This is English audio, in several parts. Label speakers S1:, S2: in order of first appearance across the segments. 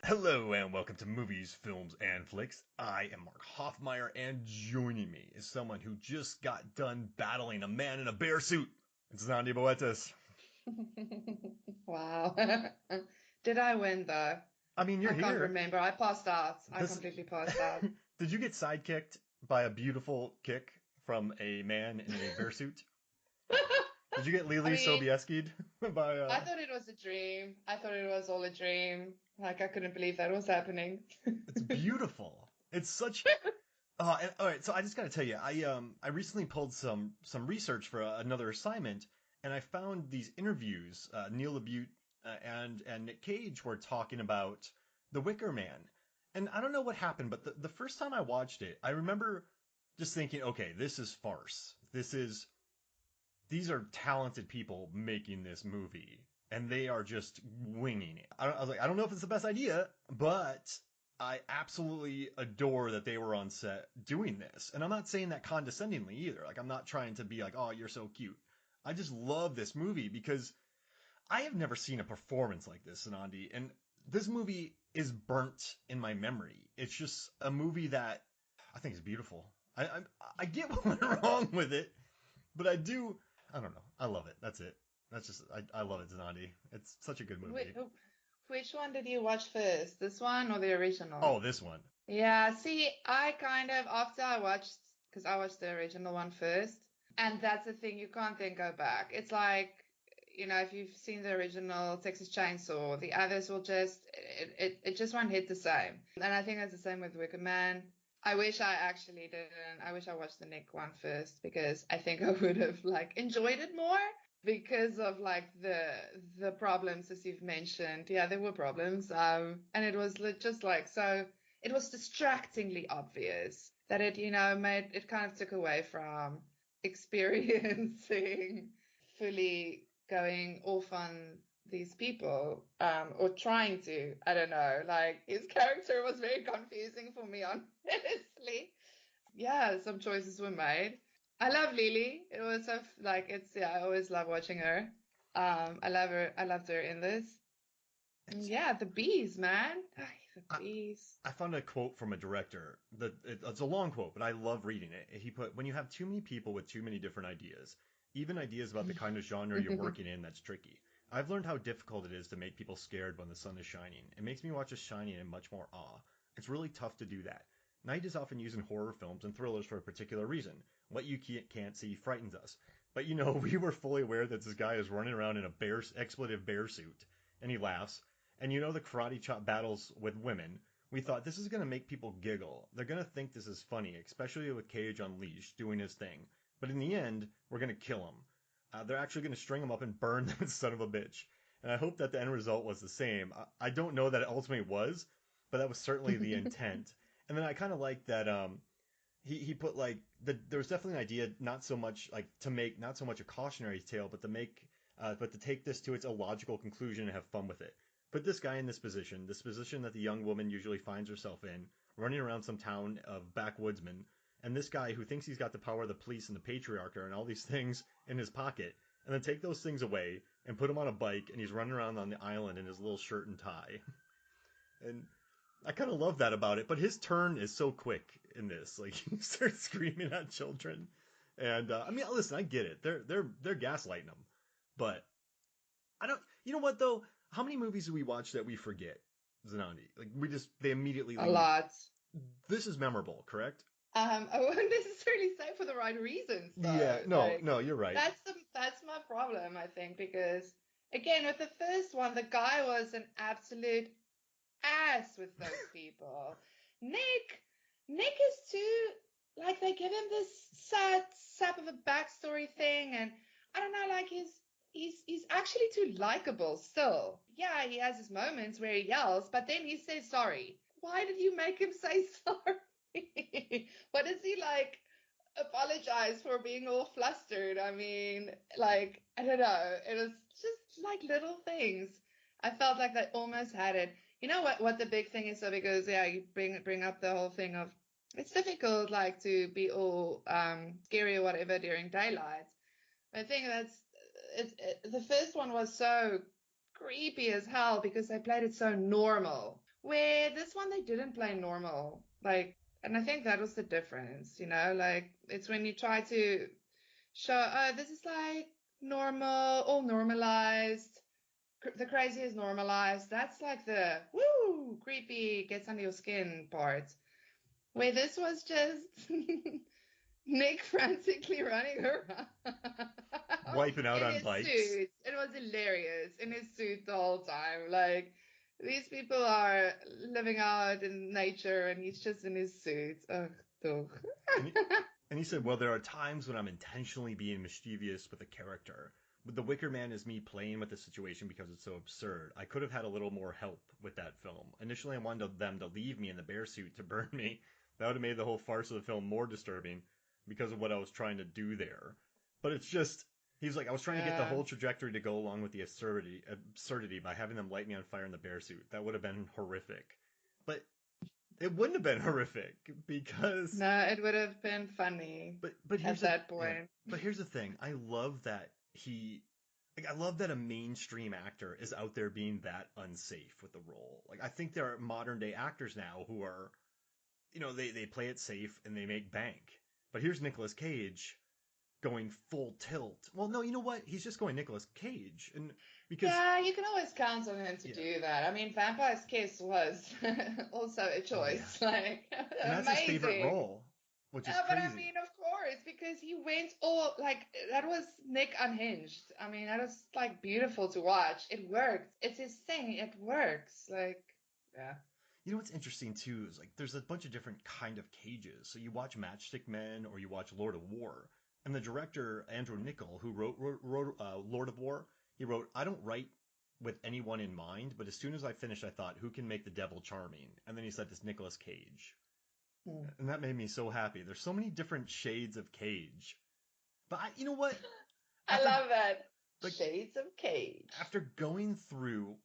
S1: Hello and welcome to Movies, Films, and Flicks. I am Mark Hoffmeyer, and joining me is someone who just got done battling a man in a bear suit. It's Nandi Boetis.
S2: Wow. Did I win though?
S1: I mean, you're
S2: I can't
S1: here.
S2: remember. I passed out. I
S1: This
S2: completely passed out.
S1: Did you get sidekicked by a beautiful kick from a man in a bear suit? Did you get
S2: I
S1: Lily
S2: mean,
S1: Sobieski'd by
S2: I thought it was a dream. I thought it was all a dream. Like I couldn't believe that was happening.
S1: It's beautiful. It's such all right, so I just gotta tell you, I recently pulled some research for another assignment, and I found these interviews. Neil LaBute and Nick Cage were talking about the Wicker Man, and I don't know what happened, but the first time I watched it, I remember just thinking, okay, this is farce. These are talented people making this movie, and they are just winging it. I was like, I don't know if it's the best idea, but I absolutely adore that they were on set doing this. And I'm not saying that condescendingly either. Like, I'm not trying to be like, oh, you're so cute. I just love this movie because I have never seen a performance like this, Sanandi. And this movie is burnt in my memory. It's just a movie that I think is beautiful. I get what went wrong with it, but I do. I don't know. I love it. That's it. That's just I love it, Zanandi. It's such a good movie.
S2: Which one did you watch first? This one or the original?
S1: Oh, this one.
S2: Yeah, see, I kind of, after I watched, because I watched the original one first, and that's the thing, you can't then go back. It's like, if you've seen the original Texas Chainsaw, the others will just, it just won't hit the same. And I think that's the same with Wicker Man. I wish I actually didn't. I wish I watched the Nick one first because I think I would have like enjoyed it more because of like the problems as you've mentioned. Yeah, there were problems. And it was just like so. It was distractingly obvious that it, made it kind of took away from experiencing fully going off on these people, or trying to. I don't know. Like his character was very confusing for me, honestly. Yeah, some choices were made. I love Lily. It was so like it's yeah. I always love watching her. I love her. I loved her in this. And
S1: It's
S2: yeah, the bees, man. Ay, the
S1: I,
S2: bees.
S1: I found a quote from a director that it's a long quote, but I love reading it. He put, "When you have too many people with too many different ideas, even ideas about the kind of genre you're working in, that's tricky. I've learned how difficult it is to make people scared when the sun is shining. It makes me watch a shining in much more awe. It's really tough to do that. Night is often used in horror films and thrillers for a particular reason. What you can't see frightens us. But we were fully aware that this guy is running around in a expletive bear suit." And he laughs. And the karate chop battles with women. We thought this is going to make people giggle. They're going to think this is funny, especially with Cage Unleashed doing his thing. But in the end, we're going to kill him. They're actually going to string him up and burn them, son of a bitch. And I hope that the end result was the same. I don't know that it ultimately was, but that was certainly the intent. And then I kind of like that he put like there was definitely an idea not so much like to make not so much a cautionary tale, but to take this to its illogical conclusion and have fun with it. Put this guy in this position that the young woman usually finds herself in, running around some town of backwoodsmen, and this guy who thinks he's got the power of the police and the patriarchy and all these things in his pocket, and then take those things away and put him on a bike, and he's running around on the island in his little shirt and tie. And I kind of love that about it, but his turn is so quick in this. Like he starts screaming at children, and I mean, listen, I get it. They're gaslighting him, but I don't. You know what though? How many movies do we watch that we forget, Zanandi? Like they immediately
S2: A
S1: leave.
S2: lot.
S1: This is memorable, correct?
S2: I wouldn't necessarily say for the right reasons
S1: Yeah.
S2: though.
S1: No.
S2: Like
S1: No. You're right.
S2: that's my problem, I think, because again with the first one, the guy was an absolute ass with those people. Nick, Nick is too like they give him this sad sap of a backstory thing, and I don't know, like he's actually too likable still. Yeah, he has his moments where he yells, but then he says sorry. Why did you make him say sorry? What does he like? Apologize for being all flustered. I mean, like, I don't know. It was just like little things. I felt like they almost had it. You know what the big thing is though, because yeah, you bring up the whole thing of it's difficult like to be all scary or whatever during daylight. I think the first one was so creepy as hell because they played it so normal. Where this one they didn't play normal. Like, and I think that was the difference, you know, like it's when you try to show, oh, this is like normal, all normalized. The crazy is normalized. That's like the woo, creepy, gets under your skin part. Where this was just Nick frantically running around
S1: Wiping out
S2: in
S1: on
S2: his
S1: bikes.
S2: suit. It was hilarious in his suit the whole time. Like, these people are living out in nature and he's just in his suit. Ugh, toch.
S1: And he, and he said, well, there are times when I'm intentionally being mischievous with a character. But The Wicker Man is me playing with the situation because it's so absurd. I could have had a little more help with that film. Initially, I wanted them to leave me in the bear suit to burn me. That would have made the whole farce of the film more disturbing because of what I was trying to do there. But it's just, he's like, I was trying to get the
S2: Yeah.
S1: whole trajectory to go along with the absurdity by having them light me on fire in the bear suit. That would have been horrific. But it wouldn't have been horrific because
S2: No, it would have been funny
S1: but
S2: at
S1: here's the
S2: that
S1: yeah.
S2: point.
S1: But here's the thing. I love that I love that a mainstream actor is out there being that unsafe with the role. Like I think there are modern day actors now who are, they play it safe and they make bank. But here's Nicolas Cage going full tilt. Well, no, you know what? He's just going Nicolas Cage, and because
S2: Yeah, you can always count on him to
S1: yeah,
S2: do that. I mean, Vampire's Kiss was also a
S1: oh yeah,
S2: choice. Like,
S1: and that's his favorite
S2: amazing.
S1: role, which is
S2: Yeah, but I
S1: crazy.
S2: mean, of course, because he went all like that was Nick unhinged. I mean, that was like beautiful to watch. It worked. It's his thing. It works. Like, yeah.
S1: You know what's interesting too is like there's a bunch of different kind of cages. So you watch Matchstick Men or you watch Lord of War, and the director Andrew Niccol, who wrote Lord of War, he wrote, "I don't write with anyone in mind, but as soon as I finished, I thought, who can make the devil charming?" And then he said this Nicolas Cage,
S2: Hmm.
S1: and that made me so happy. There's so many different shades of Cage, but you know what?
S2: I
S1: After
S2: love that.
S1: like
S2: Shades of Cage.
S1: after going through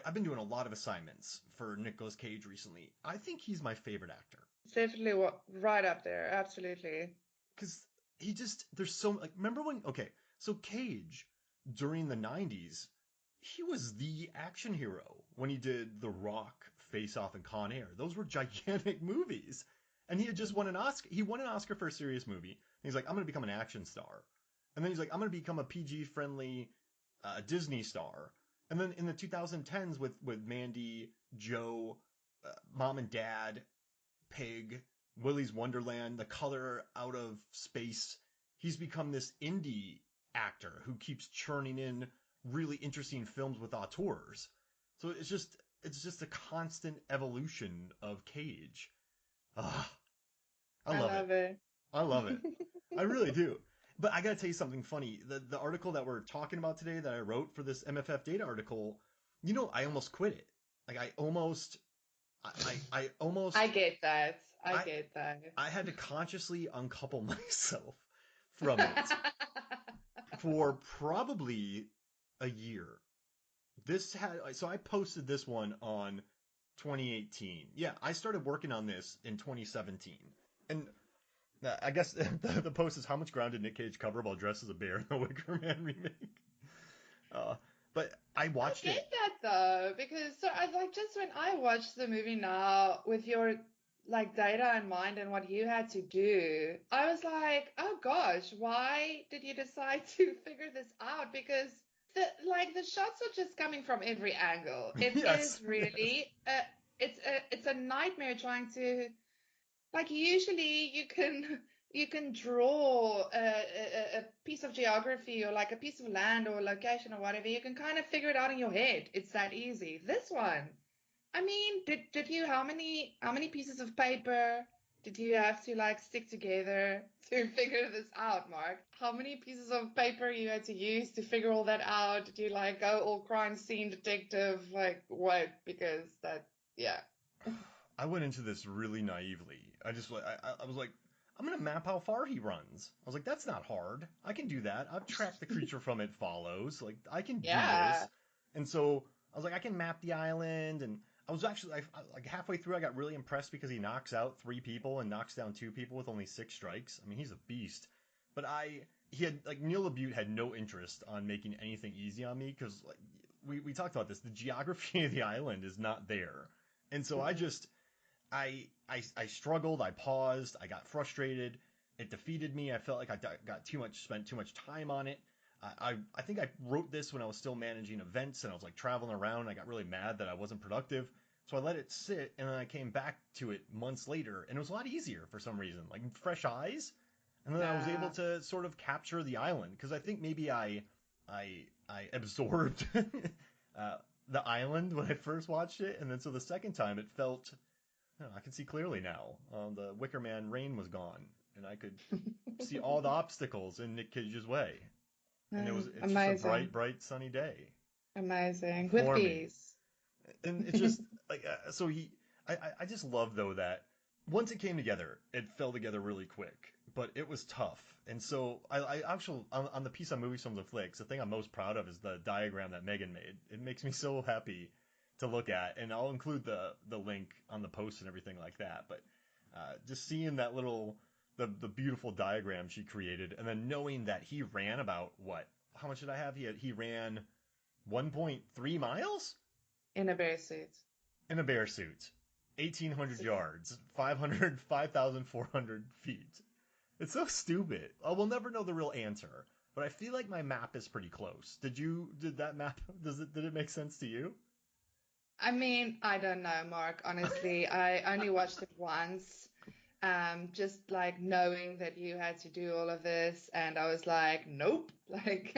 S1: I've been doing a lot of assignments for Nicolas Cage recently. I think he's my favorite actor.
S2: It's definitely right up there. Absolutely.
S1: Because he just there's so like remember when okay so Cage during the 90s he was the action hero when he did The Rock, Face Off, and Con Air. Those were gigantic movies, and he had just won an Oscar. He won an Oscar for a serious movie. And he's like, I'm gonna become an action star, and then he's like, I'm gonna become a PG friendly Disney star. And then in the 2010s with Mandy, Joe, Mom and Dad, Pig, Willy's Wonderland, The Color Out of Space. He's become this indie actor who keeps churning in really interesting films with auteurs. So it's just a constant evolution of Cage. Ah, I
S2: I
S1: love it.
S2: love it.
S1: I love it. I really do. But I gotta tell you something funny. The article that we're talking about today that I wrote for this MFF data article, I almost quit it. Like I
S2: I
S1: almost
S2: get that. I
S1: I
S2: get that.
S1: I had to consciously uncouple myself from it for probably a year. So I posted this one on 2018. Yeah, I started working on this in 2017. And I guess the post is how much ground did Nick Cage cover while dressed as a bear in the Wicker Man remake? Uh, but I
S2: I
S1: watched it.
S2: get that though, because so I like just when I watched the movie now with your like data in mind and what you had to do, I was like, oh gosh, why did you decide to figure this out? Because the shots are just coming from every angle. It
S1: Yes,
S2: is
S1: yes.
S2: really it's a nightmare trying to like usually you can draw a piece of geography or like a piece of land or a location or whatever. You can kind of figure it out in your head. It's that easy. This one, I mean, did you how many pieces of paper did you have to like stick together to figure this out, Mark? How many pieces of paper you had to use to figure all that out? Did you like go all crime scene detective like what? Because that yeah.
S1: I went into this really naively. I was like, I'm gonna map how far he runs. I was like, that's not hard. I can do that. I've tracked the creature from It Follows. Like I can do
S2: Yeah.
S1: this. And so I was like, I can map the island. And I was actually like halfway through, I got really impressed because he knocks out 3 people and knocks down 2 people with only 6 strikes. I mean, he's a beast. But he had like Neil LaBute had no interest on making anything easy on me because like we talked about this. The geography of the island is not there. And so I struggled, I paused, I got frustrated. It defeated me. I felt like I spent too much time on it. I think I wrote this when I was still managing events and I was like traveling around. I got really mad that I wasn't productive. So I let it sit and then I came back to it months later and it was a lot easier for some reason, like fresh eyes. And then I was able to sort of capture the island because I think maybe I absorbed the island when I first watched it, and then so the second time it felt I can see clearly now. The Wicker Man rain was gone, and I could see all the obstacles in Nick Cage's way. And it's just a
S2: Amazing.
S1: bright, sunny day
S2: Amazing. With
S1: for me.
S2: bees.
S1: And it's just like so I just love though that once it came together, it fell together really quick, but it was tough. And so I actually on the piece on Movies, Films, and Flicks, the thing I'm most proud of is the diagram that Megan made. It makes me so happy to look at, and I'll include the link on the post and everything like that. But just seeing that the beautiful diagram she created, and then knowing that he ran about what? How much did I have? He ran 1.3 miles
S2: In a bear suit.
S1: in a bear suit, 1,800 yards, 5,400 feet. It's so stupid. We'll never know the real answer, but I feel like my map is pretty close. Did that map, did it make sense to you?
S2: I mean, I don't know, Mark. Honestly, I only watched it once. Just like knowing that you had to do all of this, and I was like, nope. Like,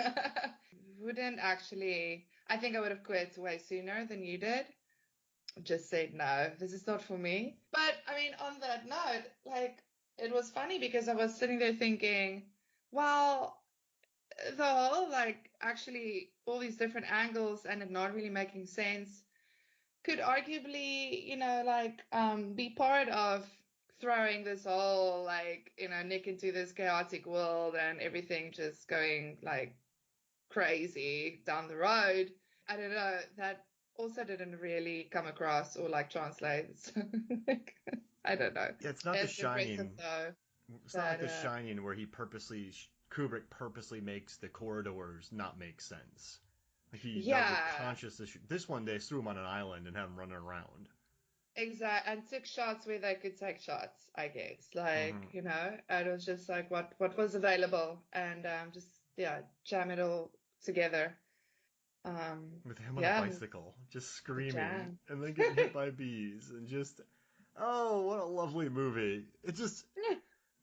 S2: wouldn't actually. I think I would have quit way sooner than you did. Just said no, this is not for me. But I mean, on that note, like, it was funny because I was sitting there thinking, well, the whole like actually all these different angles and it not really making sense could arguably, like be part of throwing this whole like, Nick into this chaotic world and everything just going like crazy down the road. I don't know, that also didn't really come across or like translate. So, like, I don't know.
S1: Yeah, it's not The
S2: As impressive
S1: Shining.
S2: though
S1: It's not like
S2: that
S1: The Shining where Kubrick purposely makes the corridors not make sense. Like that was a
S2: yeah,
S1: conscious issue. This one they threw him on an island and had him running around.
S2: exactly, and took shots where they could take shots, I guess. Like,
S1: Hmm
S2: it was just like what was available and just yeah, jam it all together.
S1: With him on a
S2: Yeah,
S1: bicycle, just
S2: the
S1: screaming,
S2: jam.
S1: and then getting hit by bees, and just, oh, what a lovely movie. It just,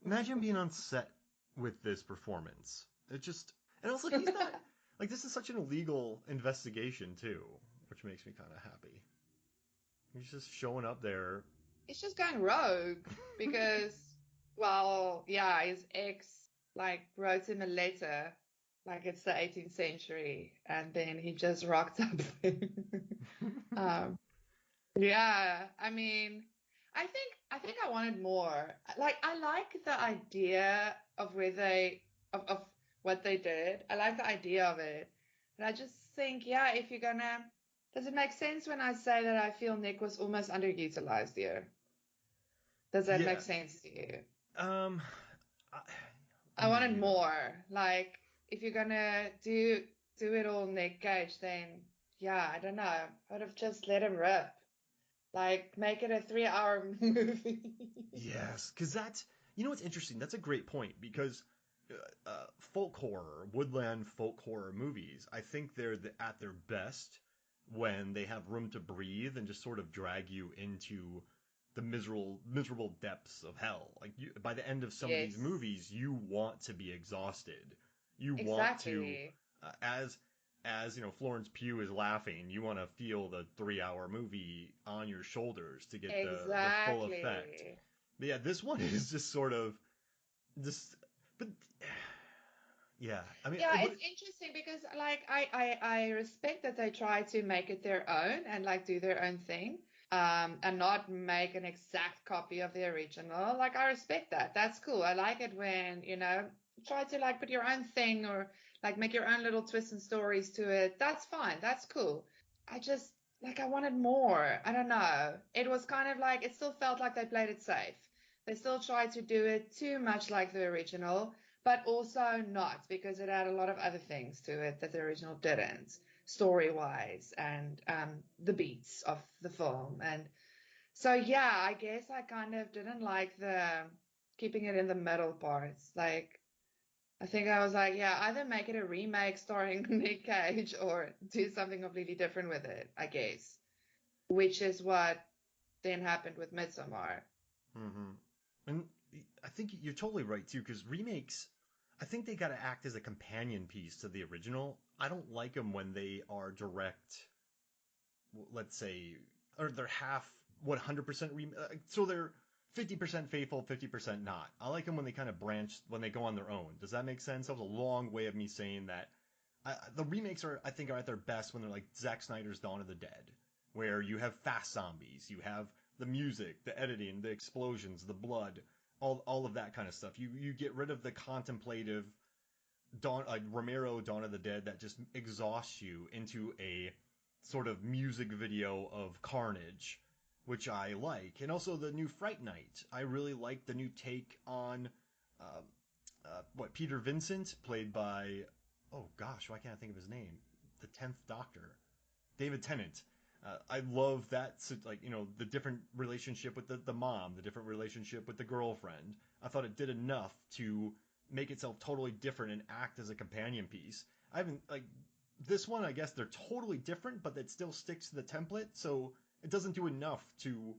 S1: imagine being on set with this performance. It just, and also he's not, like, this is such an illegal investigation, too, which makes me kind of happy. He's just showing up there.
S2: It's just going rogue because, well, yeah, his ex like wrote him a letter like it's the 18th century, and then he just rocked up. um, yeah, I mean, I think I wanted more. Like, I like the idea of where they of what they did. I like the idea of it, but I just think, yeah, if you're gonna, does it make sense when I say that I feel Nick was almost underutilized here? Does that
S1: Yeah.
S2: make sense to you?
S1: Um,
S2: I wanted
S1: underutilized.
S2: more. Like, if you're gonna do it all Nick Cage, then yeah, I don't know. I would have just let him rip. Like, make it a 3 hour movie.
S1: Yes, because what's interesting? That's a great point because folk horror, woodland folk horror movies, I think they're at their best when they have room to breathe and just sort of drag you into the miserable depths of hell. Like by the end of some of these
S2: Yes,
S1: movies, you want to be exhausted. You want to,
S2: exactly.
S1: as Florence Pugh is laughing, you want to feel the 3 hour movie on your shoulders to get the full effect.
S2: Exactly.
S1: But yeah, this one is just sort of just, but yeah, I mean,
S2: Yeah, it's interesting because like I respect that they try to make it their own and like do their own thing. And not make an exact copy of the original. Like I respect that. That's cool. I like it when, try to like put your own thing or like make your own little twists and stories to it. That's fine. That's cool. I just like I wanted more. I don't know. It was kind of like it still felt like they played it safe. They still tried to do it too much like the original, but also not because it had a lot of other things to it that the original didn't, story wise and the beats of the film. And So yeah, I guess I kind of didn't like the keeping it in the middle parts. Like, I think I was like, yeah, either make it a remake starring Nick Cage or do something completely different with it, I guess. Which is what then happened with Midsommar.
S1: Hmm. And I think you're totally right too, because remakes, I think they got to act as a companion piece to the original. I don't like them when they are direct, let's say, or they're half 100% so they're 50% faithful, 50% not. I like them when they kind of branch, when they go on their own. Does that make sense? That was a long way of me saying that. The remakes are, I think, are at their best when they're like Zack Snyder's Dawn of the Dead, where you have fast zombies, you have the music, the editing, the explosions, the blood, all of that kind of stuff. You get rid of the contemplative Romero Dawn of the Dead that just exhausts you into a sort of music video of carnage, which I like. And also the new Fright Night. I really like the new take on um, what Peter Vincent, played by, oh gosh, why can't I think of his name? The 10th Doctor, David Tennant. I love that, like, the different relationship with the mom, the different relationship with the girlfriend. I thought it did enough to make itself totally different and act as a companion piece. I haven't, like, this one, I guess they're totally different, but it still sticks to the template, so it doesn't do enough to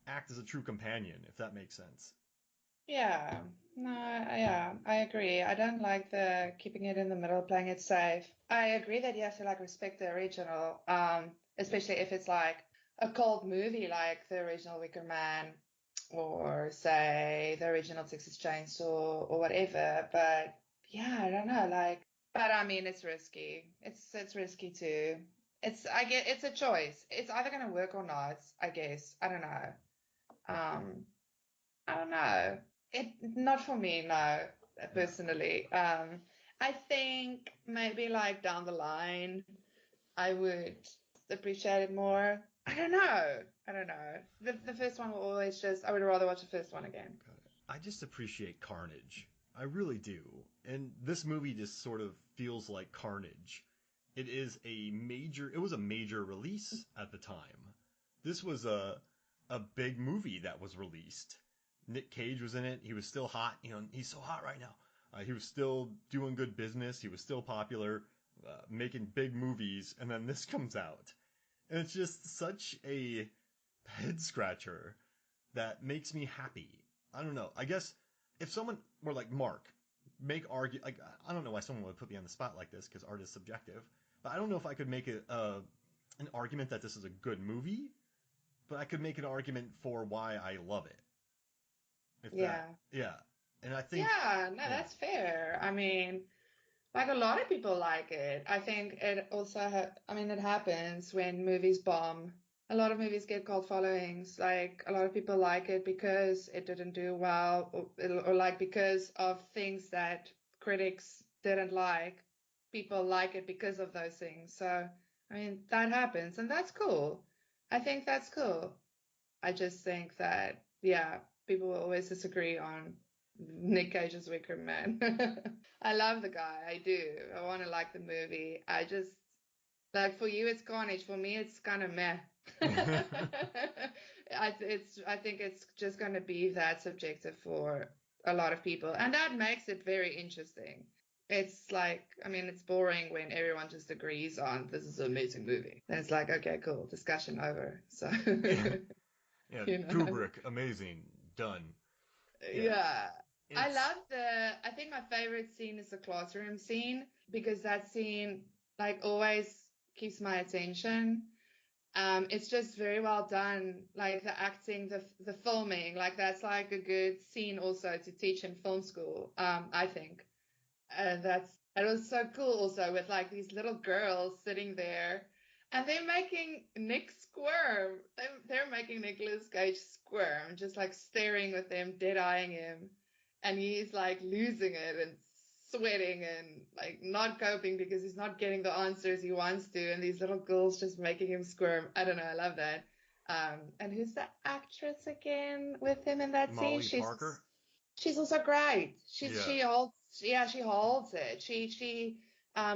S1: act as a true companion, if that makes sense.
S2: Yeah, no, yeah, I agree. I don't like the keeping it in the middle, playing it safe. I agree that you have to like respect the original, especially if it's like a cult movie like the original Wicker Man or say the original Texas Chainsaw or whatever. But yeah, I don't know, like, but I mean, it's risky. It's risky too. It's a choice. It's either gonna work or not, I guess. I don't know. I don't know. It not for me, no,
S1: Yeah.
S2: personally. I think maybe like down the line I would appreciate it more. I don't know. I don't know. The first one will always just I would rather watch the first one again.
S1: I just appreciate carnage. I really do. And this movie just sort of feels like carnage. It was a major release at the time. This was a big movie that was released. Nick Cage was in it. He was still hot. He's so hot right now. He was still doing good business. He was still popular, making big movies. And then this comes out. And it's just such a head scratcher that makes me happy. I don't know. I guess if someone were like Mark, I don't know why someone would put me on the spot like this because art is subjective, but I don't know if I could make an argument that this is a good movie, but I could make an argument for why I love it. If that,
S2: Yeah.
S1: yeah, and I think,
S2: Yeah, no,
S1: yeah,
S2: that's fair. I mean, like a lot of people like it. I think it also, I mean, it happens when movies bomb. A lot of movies get cult followings. Like a lot of people like it because it didn't do well, or like because of things that critics didn't like. People like it because of those things. So, I mean, that happens, and that's cool. I think that's cool. I just think that, yeah, people will always disagree on Nick Cage's Wicker Man. I love the guy. I do. I want to like the movie. I just, like, for you, it's Carnage. For me, it's kind of meh. I think it's just going to be that subjective for a lot of people. And that makes it very interesting. It's like, I mean, it's boring when everyone just agrees on this is an amazing movie. Then it's like, okay, cool, discussion over. So,
S1: yeah, yeah.
S2: you know.
S1: Kubrick, amazing, done. Yeah,
S2: Yeah.
S1: it's
S2: I think my favorite scene is the classroom scene because that scene like always keeps my attention. It's just very well done. Like the acting, the filming, like that's like a good scene also to teach in film school. I think. It was so cool also with like these little girls sitting there and they're making Nick squirm. They're making Nicolas Cage squirm, just like staring with them, dead eyeing him. And he's like losing it and sweating and like not coping because he's not getting the answers he wants to. And these little girls just making him squirm. I don't know. I love that. And who's the actress again with him in that scene?
S1: Molly Parker.
S2: She's also great.
S1: Yeah,
S2: She holds, yeah, she holds it. She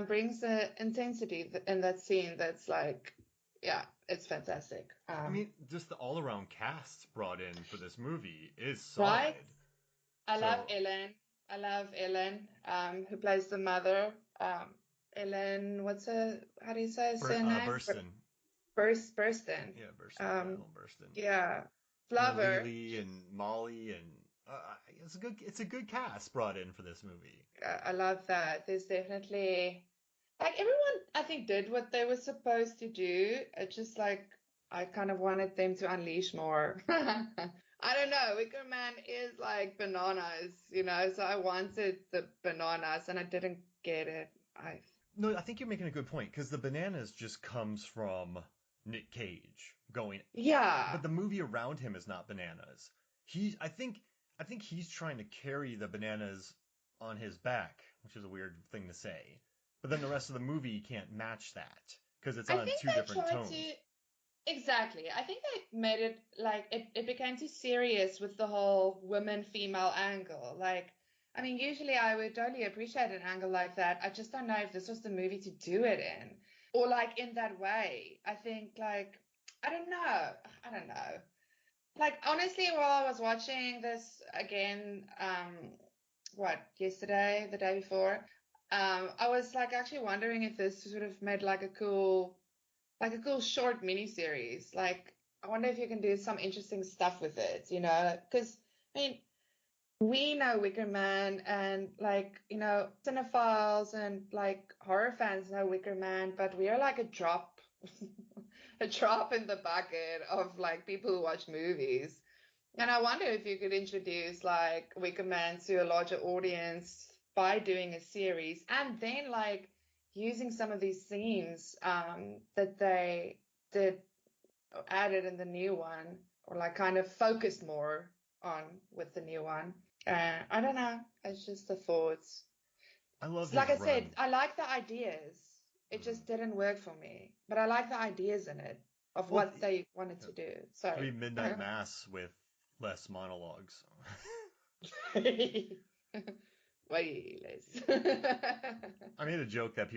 S2: brings the intensity in that scene that's like, yeah, it's fantastic.
S1: I mean, just the all-around cast brought in for this movie is
S2: Right?
S1: solid.
S2: I love
S1: So,
S2: Ellen. I love Ellen, who plays the mother. Ellen, how do you say her surname?
S1: Burston.
S2: Burston.
S1: Yeah, Burston. Yeah,
S2: Um,
S1: Ellen Burston.
S2: yeah.
S1: And then
S2: Flover.
S1: Lily and Molly and it's a good cast brought in for this movie.
S2: I love that. There's definitely like everyone I think did what they were supposed to do. It's just like I kind of wanted them to unleash more. I don't know. Wicker Man is like bananas, so I wanted the bananas and I didn't get it.
S1: No, I think you're making a good point because the bananas just comes from Nick Cage going,
S2: Yeah.
S1: but the movie around him is not bananas. I think he's trying to carry the bananas on his back, which is a weird thing to say. But then the rest of the movie can't match that because it's
S2: I
S1: on
S2: think
S1: two
S2: they
S1: different
S2: tried
S1: tones.
S2: to exactly. I think they made it like it became too serious with the whole women female angle. Like, I mean, usually I would totally appreciate an angle like that. I just don't know if this was the movie to do it in or like in that way. I think like I don't know. I don't know. Like honestly, while I was watching this again, yesterday, the day before, I was like actually wondering if this sort of made like a cool short mini series. Like, I wonder if you can do some interesting stuff with it, because I mean, we know Wicker Man and like, cinephiles and like horror fans know Wicker Man, but we are like a drop, a drop in the bucket of like people who watch movies. And I wonder if you could introduce like Wicker Man to a larger audience by doing a series and then like using some of these scenes that they did added in the new one or like kind of focused more on with the new one. I don't know. It's just the thoughts.
S1: I love
S2: So
S1: his
S2: like I said,
S1: run.
S2: I like the ideas. It
S1: Mhm.
S2: just didn't work for me. But I like the ideas in it of
S1: Well,
S2: what they wanted to do.
S1: three
S2: Sorry.
S1: midnight mass with less monologues.
S2: Way less.
S1: I made a joke that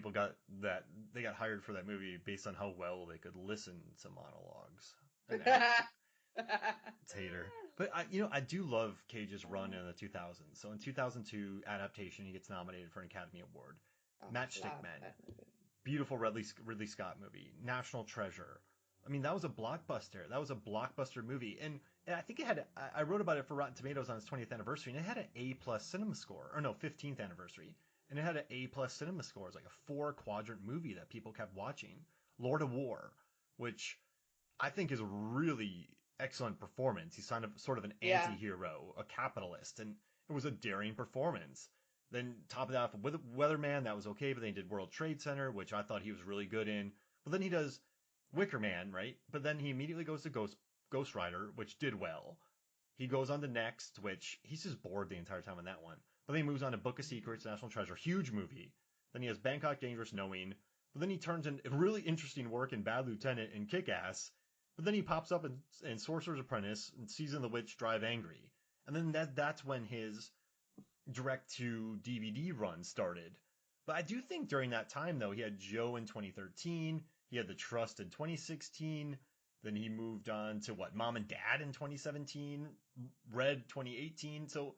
S1: that they got hired for that movie based on how well they could listen to monologues and act. It's hater. But I do love Cage's run in the 2000s. So in 2002 adaptation, he gets nominated for an Academy Award.
S2: Oh,
S1: Matchstick
S2: love
S1: Men,
S2: that movie.
S1: beautiful Ridley Scott movie. National Treasure. I mean, that was a blockbuster. That was a blockbuster movie, and I think it had. I wrote about it for Rotten Tomatoes on its 20th anniversary, and it had an A plus cinema score, or no, 15th anniversary, and it had an A plus cinema score. It's like a 4 quadrant movie that people kept watching. Lord of War, which I think is a really excellent performance. He's sort of an
S2: Yeah.
S1: anti-hero, a capitalist, and it was a daring performance. Then top of that off with Weatherman, that was okay, but then he did World Trade Center, which I thought he was really good in. But then he does Wicker Man, right? But then he immediately goes to Ghost Rider, which did well. He goes on to Next, which he's just bored the entire time on that one. But then he moves on to Book of Secrets, National Treasure, huge movie. Then he has Bangkok Dangerous Knowing. But then he turns in really interesting work in Bad Lieutenant and Kick Ass. But then he pops up in Sorcerer's Apprentice and Season of the Witch Drive Angry. And then that's when his direct to DVD run started. But I do think during that time, though, he had Joe in 2013, he had The Trust in 2016, then he moved on to what, Mom and Dad in 2017, Red 2018. So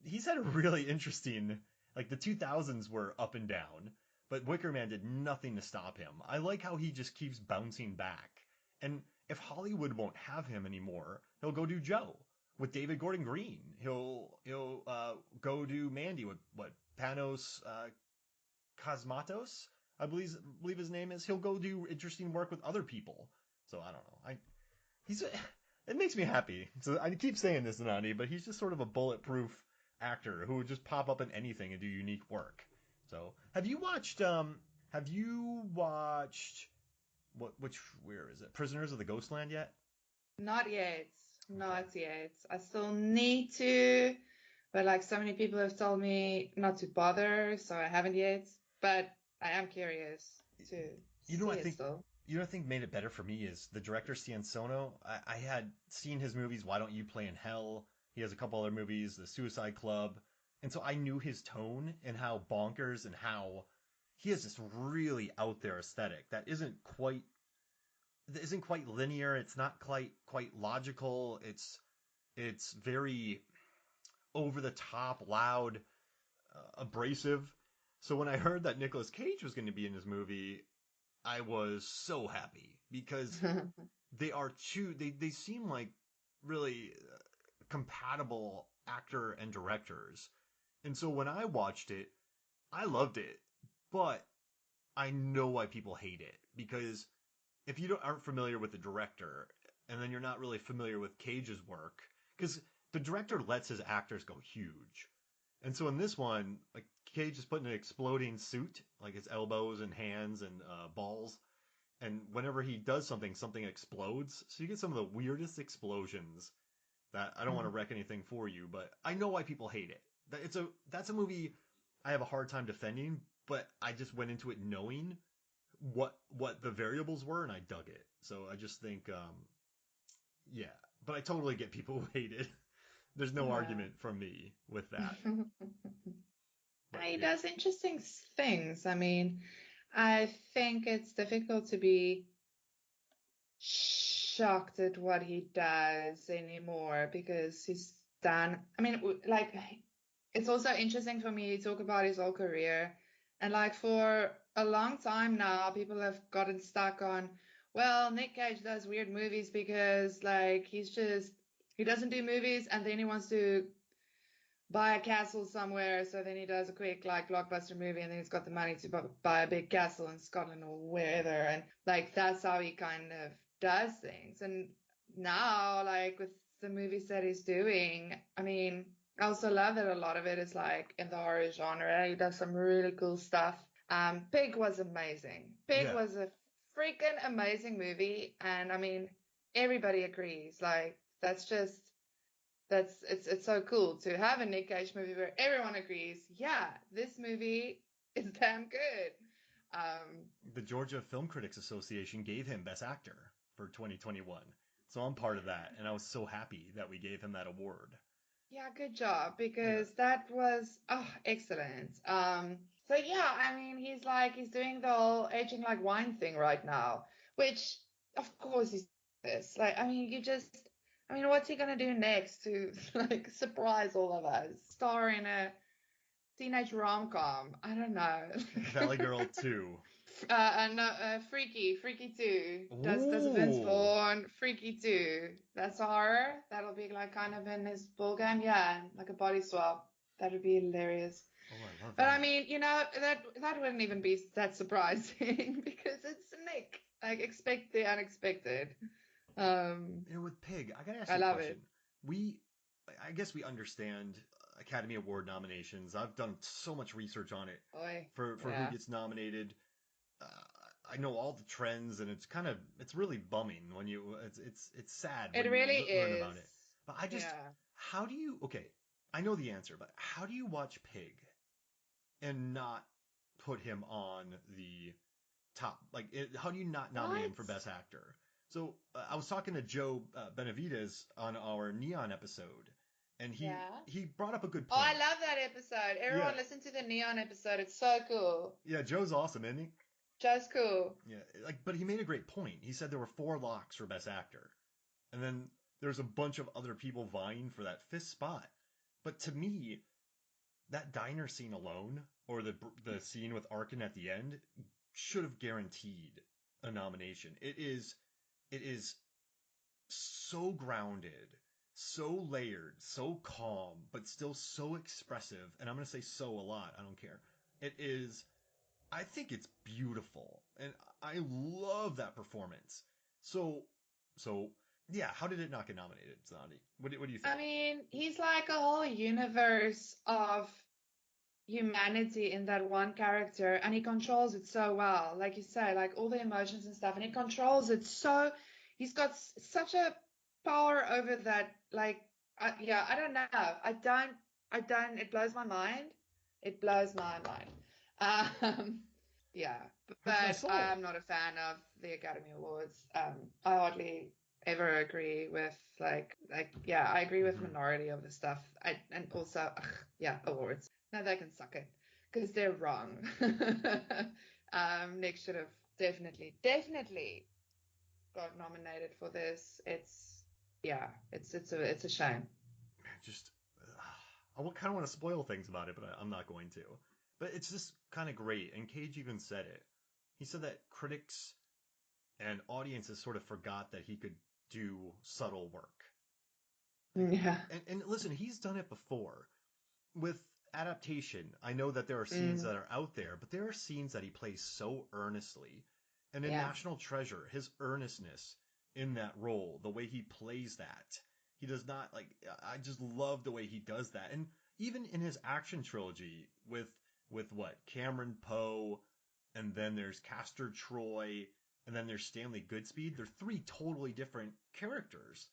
S1: he's had a really interesting, like the 2000s were up and down, but Wicker Man did nothing to stop him. I like how he just keeps bouncing back. And if Hollywood won't have him anymore, he'll go do Joe with David Gordon Green. He'll go do Mandy with what Panos Cosmatos, I believe his name is. He'll go do interesting work with other people. So I don't know. He's it makes me happy. So I keep saying this, Nani, but he's just sort of a bulletproof actor who would just pop up in anything and do unique work. So have you watched where is it? Prisoners of the Ghostland yet?
S2: Not yet.
S1: Okay.
S2: Not yet. I still need to, but like so many people have told me not to bother, so I haven't yet. But I am curious to
S1: You know,
S2: see
S1: I
S2: it
S1: think
S2: still.
S1: I think made it better for me is the director Ciansono. I had seen his movies. Why Don't You Play in Hell? He has a couple other movies, The Suicide Club, and so I knew his tone and how bonkers and how he has this really out there aesthetic that isn't quite isn't quite linear. It's not quite logical. It's very over the top, loud, abrasive. So when I heard that Nicolas Cage was going to be in this movie, I was so happy because they seem like really compatible actor and directors. And so when I watched it, I loved it, but I know why people hate it because if you aren't familiar with the director and then you're not really familiar with Cage's work, because the director lets his actors go huge. And so in this one, like Cage is put in an exploding suit, like his elbows and hands and balls. And whenever he does something, something explodes. So you get some of the weirdest explosions that I don't want to wreck anything for you, but I know why people hate it. That's a movie I have a hard time defending, but I just went into it knowing what the variables were, and I dug it. So I just think, yeah. But I totally get people who hate it. There's no
S2: Yeah.
S1: argument from me with that. But
S2: He
S1: yeah,
S2: does interesting things. I mean, I think it's difficult to be shocked at what he does anymore because he's done. I mean, like, it's also interesting for me to talk about his whole career. And like for a long time now, people have gotten stuck on, well, Nick Cage does weird movies because like he doesn't do movies and then he wants to buy a castle somewhere. So then he does a quick like blockbuster movie and then he's got the money to buy a big castle in Scotland or wherever. And like that's how he kind of does things. And now, like with the movies that he's doing, I mean, I also love that a lot of it is like in the horror genre. He does some really cool stuff. Pig was amazing. Pig
S1: yeah,
S2: was a freaking amazing movie. And I mean, everybody agrees. Like it's so cool to have a Nick Cage movie where everyone agrees, yeah, this movie is damn good. Um,
S1: the Georgia Film Critics Association gave him Best Actor for 2021. So I'm part of that, and I was so happy that we gave him that award.
S2: yeah, good job
S1: Yeah,
S2: because that was excellent. So yeah, I mean, he's doing the whole aging like wine thing right now, which of course he's this. Like, I mean, I mean, what's he gonna do next to like surprise all of us? Star in a teenage rom-com. I don't know.
S1: Valley Girl 2.
S2: No, Freaky 2. Does a Vince
S1: Ooh,
S2: Vaughn Freaky 2. That's a horror. That'll be like kind of in his ball game. Yeah, like a body swap. That would be hilarious.
S1: oh, I love
S2: But I
S1: that.
S2: mean, that wouldn't even be that surprising because it's Nick. Like expect the unexpected. Um,
S1: With Pig, I gotta ask
S2: I
S1: you a
S2: love
S1: question.
S2: it.
S1: We, I guess we understand Academy Award nominations. I've done so much research on it
S2: Oi.
S1: for who
S2: Yeah.
S1: gets nominated. Uh, I know all the trends, and it's really bumming when it's sad
S2: It
S1: when you
S2: really
S1: learn
S2: is.
S1: about it. But I just,
S2: Yeah.
S1: how do you? Okay, I know the answer, but how do you watch Pig and not put him on the top? Like, how do you not nominate him
S2: What?
S1: for Best Actor? So I was talking to Joe Benavides on our Neon episode, and
S2: Yeah.
S1: he brought up a good
S2: Oh, I
S1: point.
S2: love that episode.
S1: Yeah,
S2: Everyone listen to the Neon episode. It's so cool.
S1: yeah, Joe's awesome, isn't he?
S2: Just cool.
S1: Yeah, like, but he made a great point. He said there were four locks for Best Actor, and then there's a bunch of other people vying for that fifth spot. But to me, that diner scene alone, or the scene with Arkin at the end, should have guaranteed a nomination. It is so grounded, so layered, so calm, but still so expressive. And I'm going to say so a lot. I don't care. It is, I think it's beautiful. And I love that performance. So, so yeah, how did it not get nominated, Zandi? What do you
S2: I
S1: think?
S2: mean, he's like a whole universe of humanity in that one character, and he controls it so well. Like you say, like all the emotions and stuff, and he controls it so. He's got such a power over that. Like, yeah, I don't know. I don't. It blows my mind. It blows my mind. Um, yeah,
S1: Hurts my
S2: but
S1: soul.
S2: I'm not a fan of the Academy Awards. I hardly ever agree with yeah, I agree with
S1: Hmm.
S2: minority of the stuff. And also yeah, awards. No, they can suck it because they're wrong. Nick should have definitely got nominated for this. It's a shame.
S1: Just, I kind of want to spoil things about it, but I'm not going to. But it's just kind of great. And Cage even said it. He said that critics and audiences sort of forgot that he could do subtle work.
S2: Yeah.
S1: And listen, he's done it before. With adaptation, I know that there are scenes that are out there, but there are scenes that he plays so earnestly. And in
S2: Yeah.
S1: National Treasure, his earnestness in that role, the way he plays that, he does not like. I just love the way he does that. And even in his action trilogy with what Cameron Poe, and then there's Castor Troy, and then there's Stanley Goodspeed. They're three totally different characters.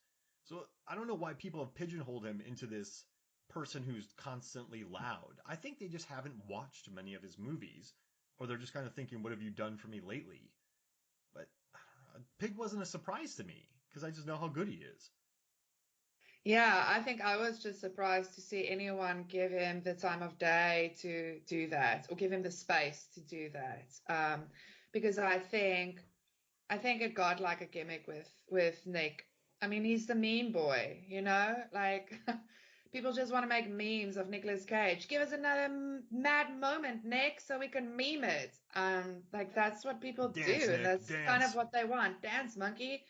S1: So I don't know why people have pigeonholed him into this person who's constantly loud. I think they just haven't watched many of his movies, or they're just kind of thinking, "What have you done for me lately?" But Pig wasn't a surprise to me because I just know how good he is.
S2: Yeah, I think I was just surprised to see anyone give him the time of day to do that, or give him the space to do that. Because I think it got like a gimmick with Nick. I mean, he's the meme boy, you know? Like people just want to make memes of Nicolas Cage. Give us another mad moment, Nick, so we can meme it. Like that's what people
S1: Dance,
S2: do, and
S1: Nick,
S2: that's kind of
S1: dance.
S2: what they want. Dance, monkey.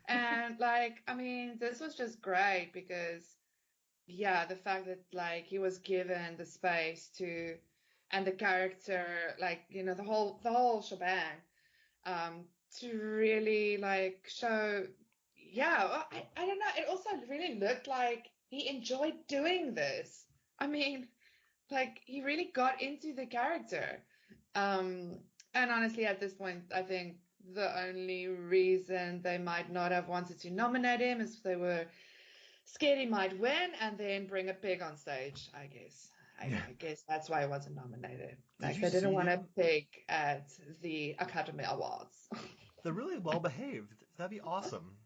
S2: And like, I mean, this was just great because yeah, the fact that like he was given the space to and the character, like, you know, the whole shebang, um, to really like show, yeah, well, I don't know. It also really looked like he enjoyed doing this. I mean, like he really got into the character. Um, and honestly, at this point, I think the only reason they might not have wanted to nominate him is if they were scared he might win and then bring a pig on stage, I guess.
S1: Yeah.
S2: I guess that's why he wasn't nominated.
S1: Did
S2: Like
S1: you
S2: they didn't
S1: see
S2: want a
S1: him?
S2: pig at the Academy Awards.
S1: They're really well behaved. That'd be awesome.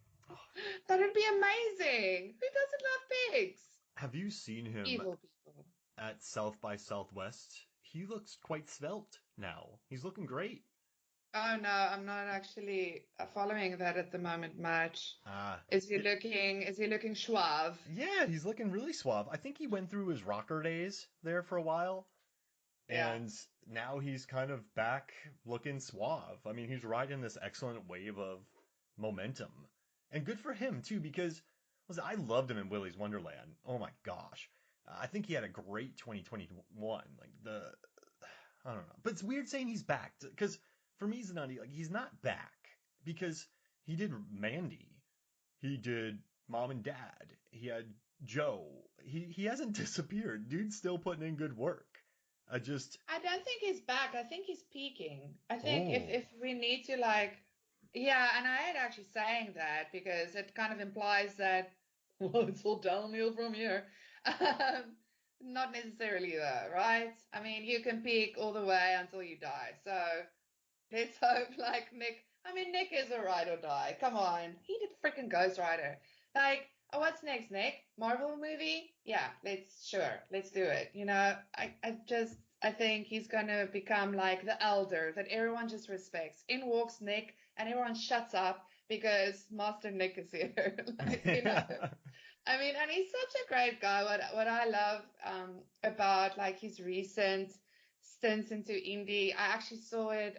S2: That would be amazing. Who doesn't love pigs?
S1: Have you seen him
S2: Evil people.
S1: at South by Southwest? He looks quite svelte now. He's looking great.
S2: Oh no, I'm not actually following that at the moment much.
S1: Uh, it,
S2: Is he looking suave?
S1: yeah, he's looking really suave. I think he went through his rocker days there for a while,
S2: Yeah.
S1: and now he's kind of back looking suave. I mean, he's riding this excellent wave of momentum. And good for him, too, because listen, I loved him in Willy's Wonderland. Oh my gosh. I think he had a great 2021. Like I don't know. But it's weird saying he's back because for me, Zanandi, like he's not back because he did Mandy. He did Mom and Dad. He had Joe. He hasn't disappeared. Dude's still putting in good work. I just
S2: I don't think he's back. I think he's peaking. I think
S1: oh
S2: if we need to like, yeah, and I had actually saying that because it kind of implies that, well, it's all downhill from here. Not necessarily though, right? I mean, you can peak all the way until you die. So let's hope like Nick. I mean, Nick is a ride or die. Come on, he did freaking Ghost Rider. Like, oh, what's next, Nick? Marvel movie? Yeah, let's do it. You know, I think he's gonna become like the elder that everyone just respects. In walks Nick, and everyone shuts up because Master Nick is here. Like, you know. I mean, and he's such a great guy. What I love about like his recent stints into indie, I actually saw it.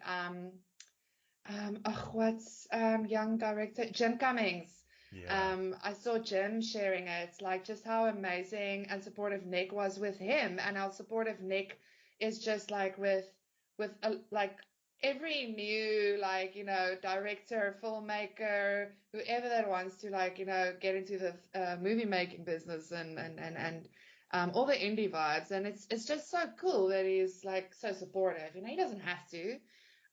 S2: What's young director Jim Cummings.
S1: yeah.
S2: I saw Jim sharing it, like just how amazing and supportive Nick was with him, and how supportive Nick is just like with like every new like you know director, filmmaker, whoever that wants to like you know get into the movie making business and all the indie vibes, and it's just so cool that he's like so supportive. You know, he doesn't have to.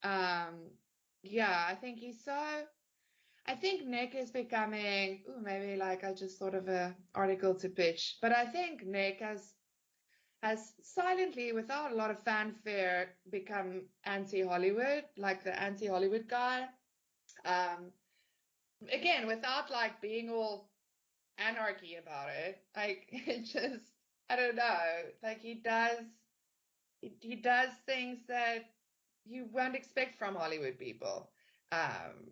S2: Um, yeah, I think he's so. I think Nick is becoming. Ooh, maybe like I just thought of a article to pitch, but I think Nick has silently, without a lot of fanfare, become anti-Hollywood, like the anti-Hollywood guy. Um, again, without like being all anarchy about it. Like it just, I don't know. Like he does things that you won't expect from Hollywood people. Um,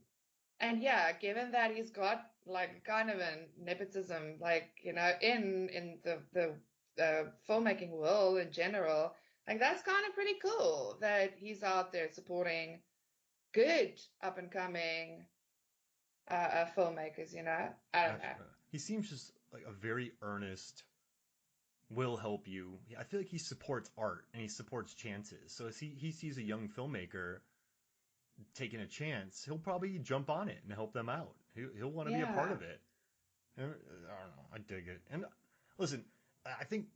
S2: And yeah, given that he's got like kind of a nepotism, like, in the filmmaking world in general, like that's kind of pretty cool that he's out there supporting good up and coming filmmakers, I don't know.
S1: He seems just like a very earnest, will help you. I feel like he supports art and he supports chances. So as he sees a young filmmaker taking a chance, he'll probably jump on it and help them out. He'll want to be a part
S2: Yeah.
S1: of it. And, I don't know. I dig it. And listen, I think.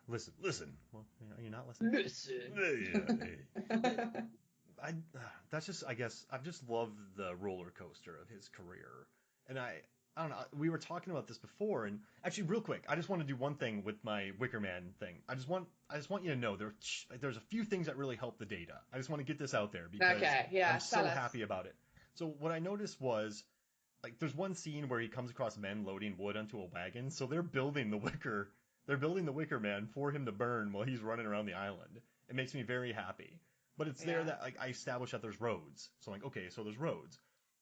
S1: Listen. Well, are you not listening?
S2: Listen.
S1: I that's just I guess I've just loved the roller coaster of his career, and I don't know. We were talking about this before, and actually, real quick, I just want to do one thing with my Wicker Man thing. I just want you to know there's a few things that really help the data. I just want to get this out there because
S2: Okay, yeah,
S1: I'm so
S2: tell us.
S1: happy about it. So what I noticed was like there's one scene where he comes across men loading wood onto a wagon, so they're building the Wicker. They're building the Wicker Man for him to burn while he's running around the island. It makes me very happy. But it's there
S2: Yeah.
S1: that like I established that there's roads. So I'm like, okay, so there's roads.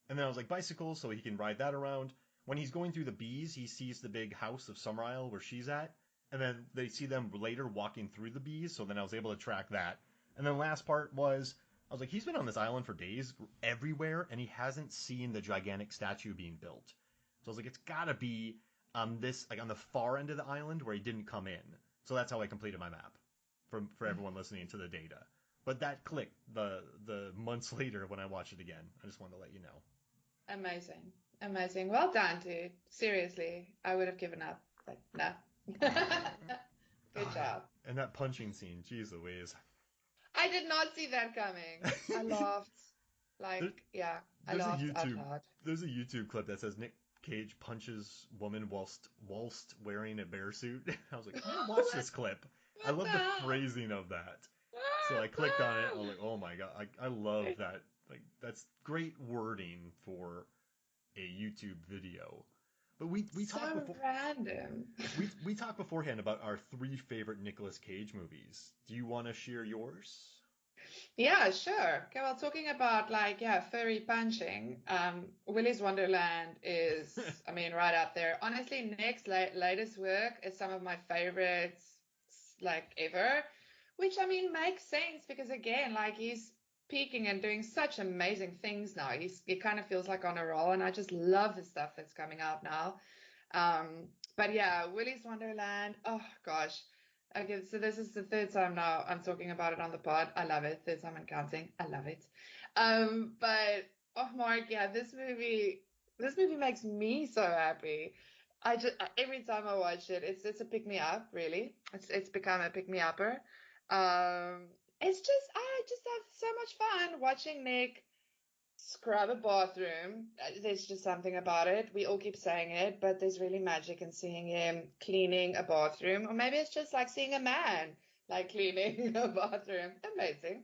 S1: And then I was like, bicycles, so he can ride that around. When he's going through the bees, he sees the big house of Summer Isle where she's at. And then they see them later walking through the bees, so then I was able to track that. And then the last part was, I was like, he's been on this island for days, everywhere, and he hasn't seen the gigantic statue being built. So I was like, it's gotta be this, like on the far end of the island where he didn't come in. So that's how I completed my map for everyone listening to the data. But that clicked the months later when I watched it again. I just wanted to let you know.
S2: Amazing. Amazing. Well done, dude. Seriously, I would have given up. Like, no. Good job.
S1: And that punching scene, geez Louise.
S2: I did not see that coming. I laughed. Like, yeah, I
S1: There's a
S2: laughed out
S1: YouTube
S2: loud.
S1: there's a YouTube clip that says Nick Cage punches woman whilst wearing a bear suit. I was like, I'm gonna watch this clip. I
S2: What
S1: love
S2: the
S1: the
S2: hell?
S1: phrasing of that. So I clicked on it. I was like, oh my god, I love that. Like that's great wording for a YouTube video. But we talked
S2: So
S1: before
S2: random.
S1: we talked beforehand about our 3 favorite Nicolas Cage movies. Do you want to share yours?
S2: Yeah, sure. Okay, well, talking about like, yeah, furry punching, Willy's Wonderland is, I mean, right up there. Honestly, Nick's latest work is some of my favorites, like ever, which I mean makes sense because again, like he's peaking and doing such amazing things now. He kind of feels like on a roll, and I just love the stuff that's coming out now. But yeah, Willy's Wonderland. Oh gosh. Okay, so this is the third time now I'm talking about it on the pod. I love it. Third time I'm counting. I love it. But oh Mark, yeah, this movie makes me so happy. Every time I watch it, it's a pick me up, really. It's become a pick me upper. I just have so much fun watching Nick scrub a bathroom. There's just something about it. We all keep saying it, but there's really magic in seeing him cleaning a bathroom. Or maybe it's just like seeing a man like cleaning a bathroom. Amazing.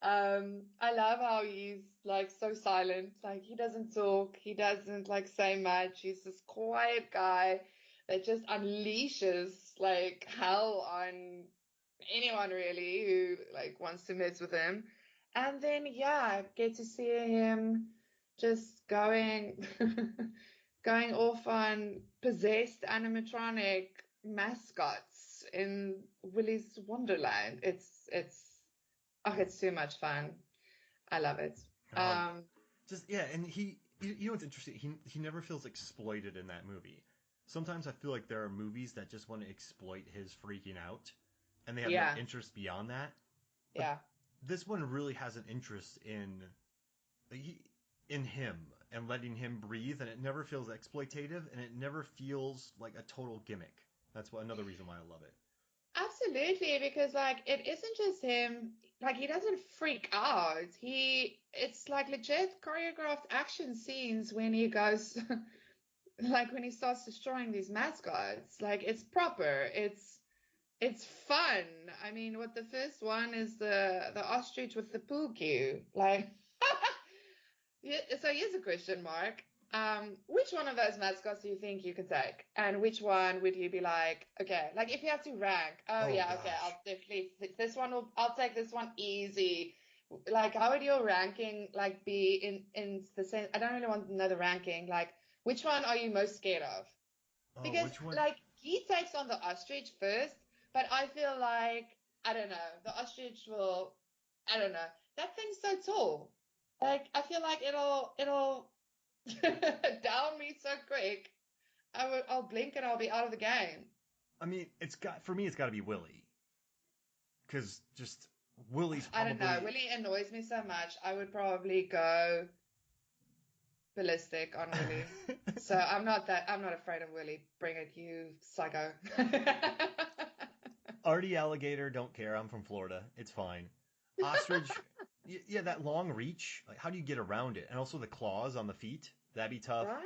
S2: I love how he's like so silent. Like he doesn't talk. He doesn't like say much. He's this quiet guy that just unleashes like hell on anyone really who like wants to mess with him. And then yeah, I get to see him just going going off on possessed animatronic mascots in Willy's Wonderland. It's too much fun. I love it.
S1: Um,
S2: Um
S1: just yeah, and you know what's interesting? He never feels exploited in that movie. Sometimes I feel like there are movies that just want to exploit his freaking out, and they have no
S2: yeah,
S1: interest beyond that. But
S2: yeah.
S1: this one really has an interest in him and letting him breathe, and it never feels exploitative, and it never feels like a total gimmick. That's another reason why I love it.
S2: Absolutely, because like it isn't just him, like he doesn't freak out. It's like legit choreographed action scenes when he goes, like when he starts destroying these mascots. Like it's proper. It's fun. I mean, what the first one is the ostrich with the pool cue. Like, yeah, so here's a question, Mark. Which one of those mascots do you think you could take? And which one would you be like, okay, like if you have to rank, oh
S1: Oh
S2: yeah, okay,
S1: gosh.
S2: I'll definitely, this one I'll take this one easy. Like, how would your ranking like be in the sense? I don't really want to know the ranking. Like, which one are you most scared of?
S1: Oh,
S2: Because
S1: which one?
S2: like he takes on the ostrich first, but I feel like I don't know. The ostrich will. I don't know. That thing's so tall. Like I feel like it'll down me so quick. I'll blink and I'll be out of the game.
S1: I mean, for me, it's got to be Willie, because just Willie's
S2: I don't know.
S1: probably.
S2: Willie annoys me so much. I would probably go ballistic on Willie. So I'm not afraid of Willie. Bring it, you psycho.
S1: Artie alligator, don't care. I'm from Florida. It's fine. Ostrich, yeah, that long reach. Like, how do you get around it? And also the claws on the feet. That'd be tough.
S2: Right?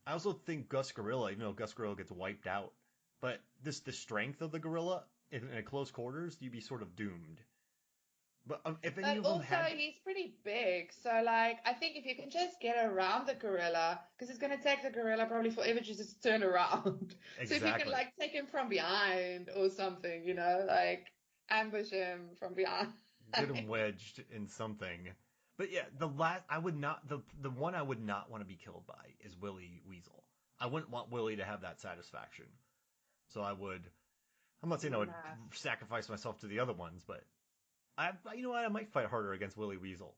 S1: I also think Gus Gorilla, even though Gus Gorilla gets wiped out, but the strength of the gorilla in a close quarters, you'd be sort of doomed. But if any
S2: But
S1: of them
S2: also
S1: had,
S2: he's pretty big. So like I think if you can just get around the gorilla, because it's gonna take the gorilla probably forever just to turn around. So if you can
S1: exactly,
S2: like take him from behind or something, like ambush him from behind.
S1: get him wedged in something. But yeah, I would not the one I would not want to be killed by is Willie Weasel. I wouldn't want Willie to have that satisfaction. So I'm not saying I would
S2: Nah.
S1: sacrifice myself to the other ones, but you know what, I might fight harder against Willie Weasel.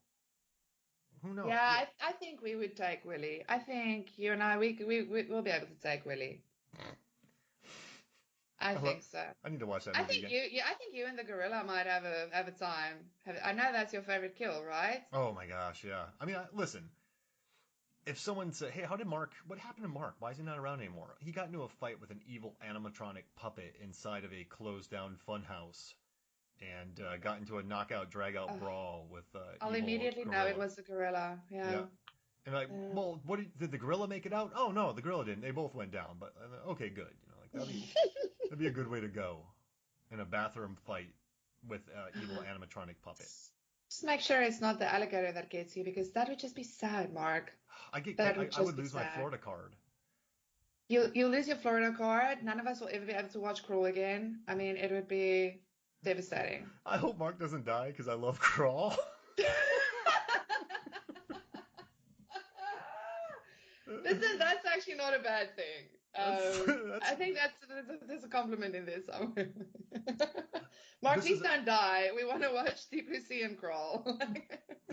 S1: Who knows?
S2: Yeah,
S1: Yeah.
S2: I think we would take Willie. I think you and I we'll be able to take Willie. I think so.
S1: I need to watch that
S2: I
S1: movie
S2: think
S1: again.
S2: I think you and the gorilla might have a time. I know that's your favorite kill, right?
S1: Oh my gosh, yeah. I mean, listen. If someone said, "Hey, what happened to Mark? Why is he not around anymore?" He got into a fight with an evil animatronic puppet inside of a closed-down funhouse, and got into a knockout, drag-out
S2: Oh,
S1: brawl with
S2: I'll
S1: evil
S2: immediately know it
S1: gorilla.
S2: was the gorilla.
S1: Yeah,
S2: Yeah.
S1: and like,
S2: Yeah.
S1: well, did the gorilla make it out? Oh no, the gorilla didn't. They both went down. But okay, good. Like that'd be a good way to go in a bathroom fight with evil animatronic puppet.
S2: Just make sure it's not the alligator that gets you because that would just be sad, Mark. That would
S1: I
S2: just
S1: would
S2: be
S1: lose my
S2: sad.
S1: Florida card.
S2: You'll lose your Florida card. None of us will ever be able to watch Crawl again. I mean, it would be devastating.
S1: I hope Mark doesn't die because I love Crawl.
S2: Listen, that's actually not a bad thing. I
S1: That's
S2: think there's a compliment in there somewhere. Mark,
S1: this
S2: please
S1: is
S2: don't die. We want to watch Deep Blue Sea and Crawl.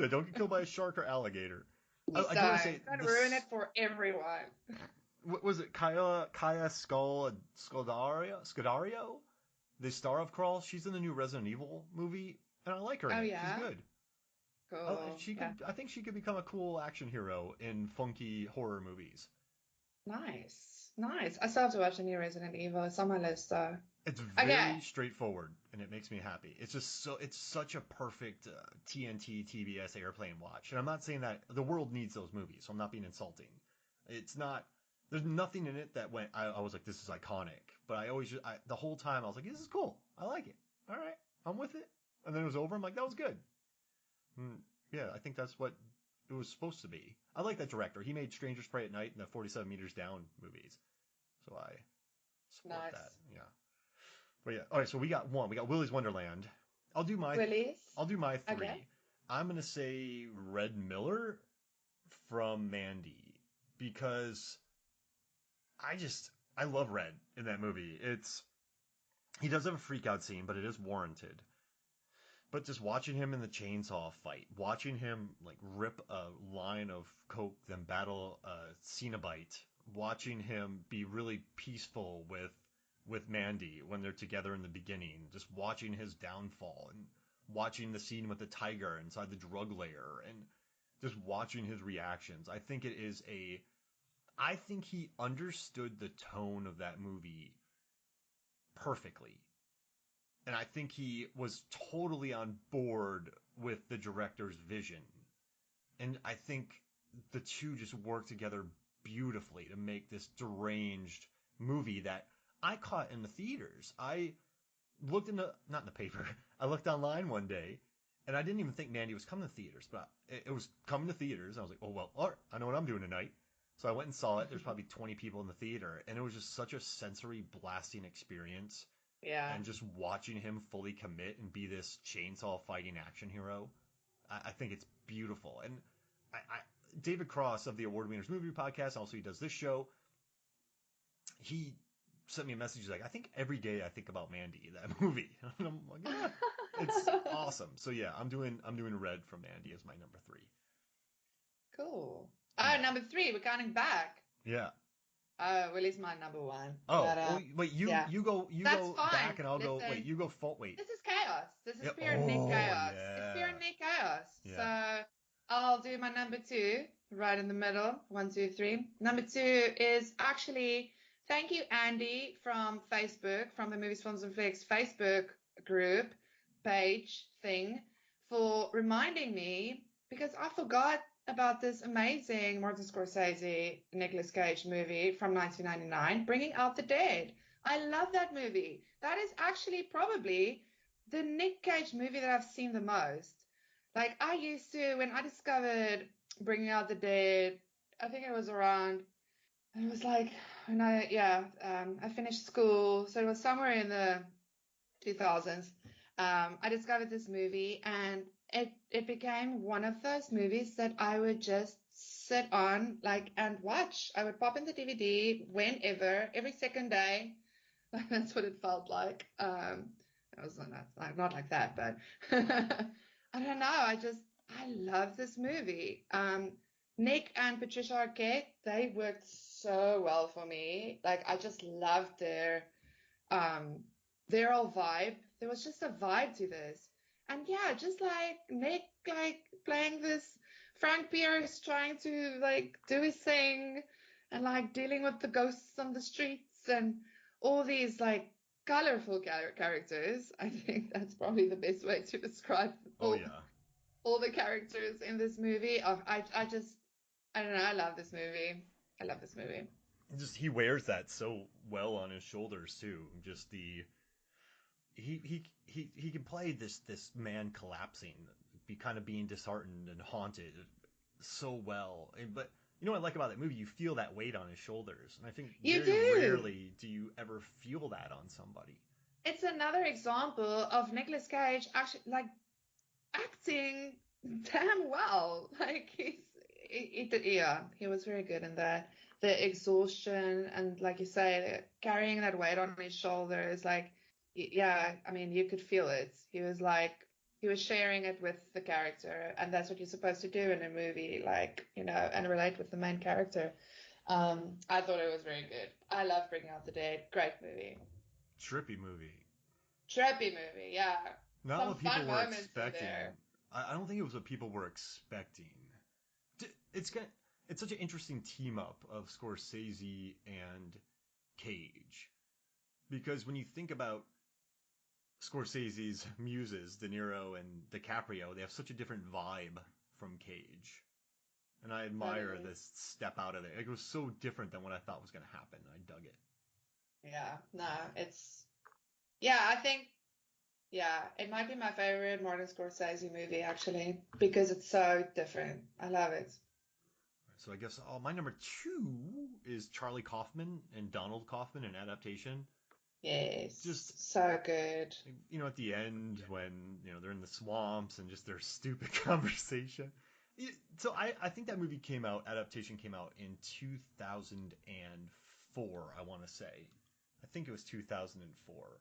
S1: don't get killed by a shark or alligator.
S2: Just
S1: I do want to say
S2: don't ruin
S1: this.
S2: it for everyone.
S1: What was it? Kaya Scodaro, the star of Crawl. She's in the new Resident Evil movie, and I like her in
S2: Oh
S1: it. She's
S2: yeah,
S1: good.
S2: cool.
S1: She
S2: Yeah,
S1: could. I think she could become a cool action hero in funky horror movies.
S2: nice, nice. I still have to watch the new Resident Evil. It's on my list though.
S1: It's
S2: Okay.
S1: very straightforward, and it makes me happy. It's such a perfect TNT TBS airplane watch. And I'm not saying that the world needs those movies, so I'm not being insulting. It's not. There's nothing in it that I was like, this is iconic. But the whole time I was like, this is cool. I like it. All right, I'm with it. And then it was over. I'm like, that was good. Mm, yeah, I think that's what it was supposed to be. I like that director. He made Strangers Prey at Night and the 47 Meters Down movies. So I support
S2: Nice.
S1: that. Yeah. But yeah, all right. So we got one. We got Willy's Wonderland. I'll do my
S2: Willis.
S1: I'll do my
S2: Okay.
S1: three. I'm gonna say Red Miller from Mandy because I love Red in that movie. He does have a freak out scene, but it is warranted. But just watching him in the chainsaw fight, watching him like rip a line of coke, then battle a Cenobite, watching him be really peaceful with Mandy when they're together in the beginning, just watching his downfall and watching the scene with the tiger inside the drug lair and just watching his reactions. I think he understood the tone of that movie perfectly. And I think he was totally on board with the director's vision. And I think the two just work together beautifully to make this deranged movie that I caught in the theaters. I looked not in the paper, I looked online one day, and I didn't even think Mandy was coming to theaters, but it was coming to theaters. I was like, oh, well, all right, I know what I'm doing tonight. So I went and saw it. There's probably 20 people in the theater, and it was just such a sensory blasting experience.
S2: Yeah.
S1: And just watching him fully commit and be this chainsaw fighting action hero, I think it's beautiful. And David Cross of the Award Winners Movie Podcast, also he does this show. He sent me a message like, I think every day I think about Mandy, that movie. And I'm like, yeah, it's awesome. So yeah, I'm doing Red from Mandy as my number 3.
S2: Cool. Oh, number 3, we're counting back.
S1: Yeah.
S2: Well, it's my number 1.
S1: Oh,
S2: but,
S1: wait, you go back and I'll go. Wait, you go wait.
S2: This is chaos. This is
S1: Yep.
S2: pure Nick chaos.
S1: Yeah.
S2: It's pure Nick chaos.
S1: Yeah.
S2: So I'll do my number 2 right in the middle. 1, 2, 3. Number 2 is actually thank you, Andy, from Facebook, from the Movies, Films and Flicks Facebook group page thing, for reminding me, because I forgot about this amazing Martin Scorsese, Nicolas Cage movie from 1999, Bringing Out the Dead. I love that movie. That is actually probably the Nick Cage movie that I've seen the most. Like, I used to, when I discovered Bringing Out the Dead, I think it was around, it was like, when I finished school, so it was somewhere in the 2000s. I discovered this movie, and it became one of those movies that I would just sit on and watch. I would pop in the DVD whenever, every second day. That's what it felt like. It was not like that, but I don't know. I love this movie. Nick and Patricia Arquette, they worked so well for me. Like, I just loved their whole vibe. There was just a vibe to this. And yeah, just like Nick, playing this Frank Pierce, trying to do his thing, and dealing with the ghosts on the streets and all these colorful characters. I think that's probably the best way to describe all the characters in this movie. I don't know. I love this movie.
S1: Just he wears that so well on his shoulders too. Just he can play this man collapsing, being disheartened and haunted so well. But you know what I like about that movie? You feel that weight on his shoulders, and I think rarely do you ever feel that on somebody.
S2: It's another example of Nicolas Cage actually acting damn well. He was very good in that. The exhaustion and, like you say, carrying that weight on his shoulders, I mean, you could feel it. He was sharing it with the character, and that's what you're supposed to do in a movie, and relate with the main character. I thought it was very good. I love Bringing Out the Dead. Great movie.
S1: Trippy movie,
S2: yeah.
S1: Not what people were expecting. I don't think it was what people were expecting. It's such an interesting team up of Scorsese and Cage, because when you think about Scorsese's muses, De Niro and DiCaprio, they have such a different vibe from Cage. And I admire this step out of there. It was so different than what I thought was going to happen. I dug it.
S2: Yeah, no, I think, it might be my favorite Martin Scorsese movie, actually, because it's so different. I love it.
S1: So I guess my number 2 is Charlie Kaufman and Donald Kaufman, an adaptation.
S2: Yes, just so good.
S1: At the end when they're in the swamps and just their stupid conversation. So I think that adaptation came out in 2004. I want to say, I think it was 2004.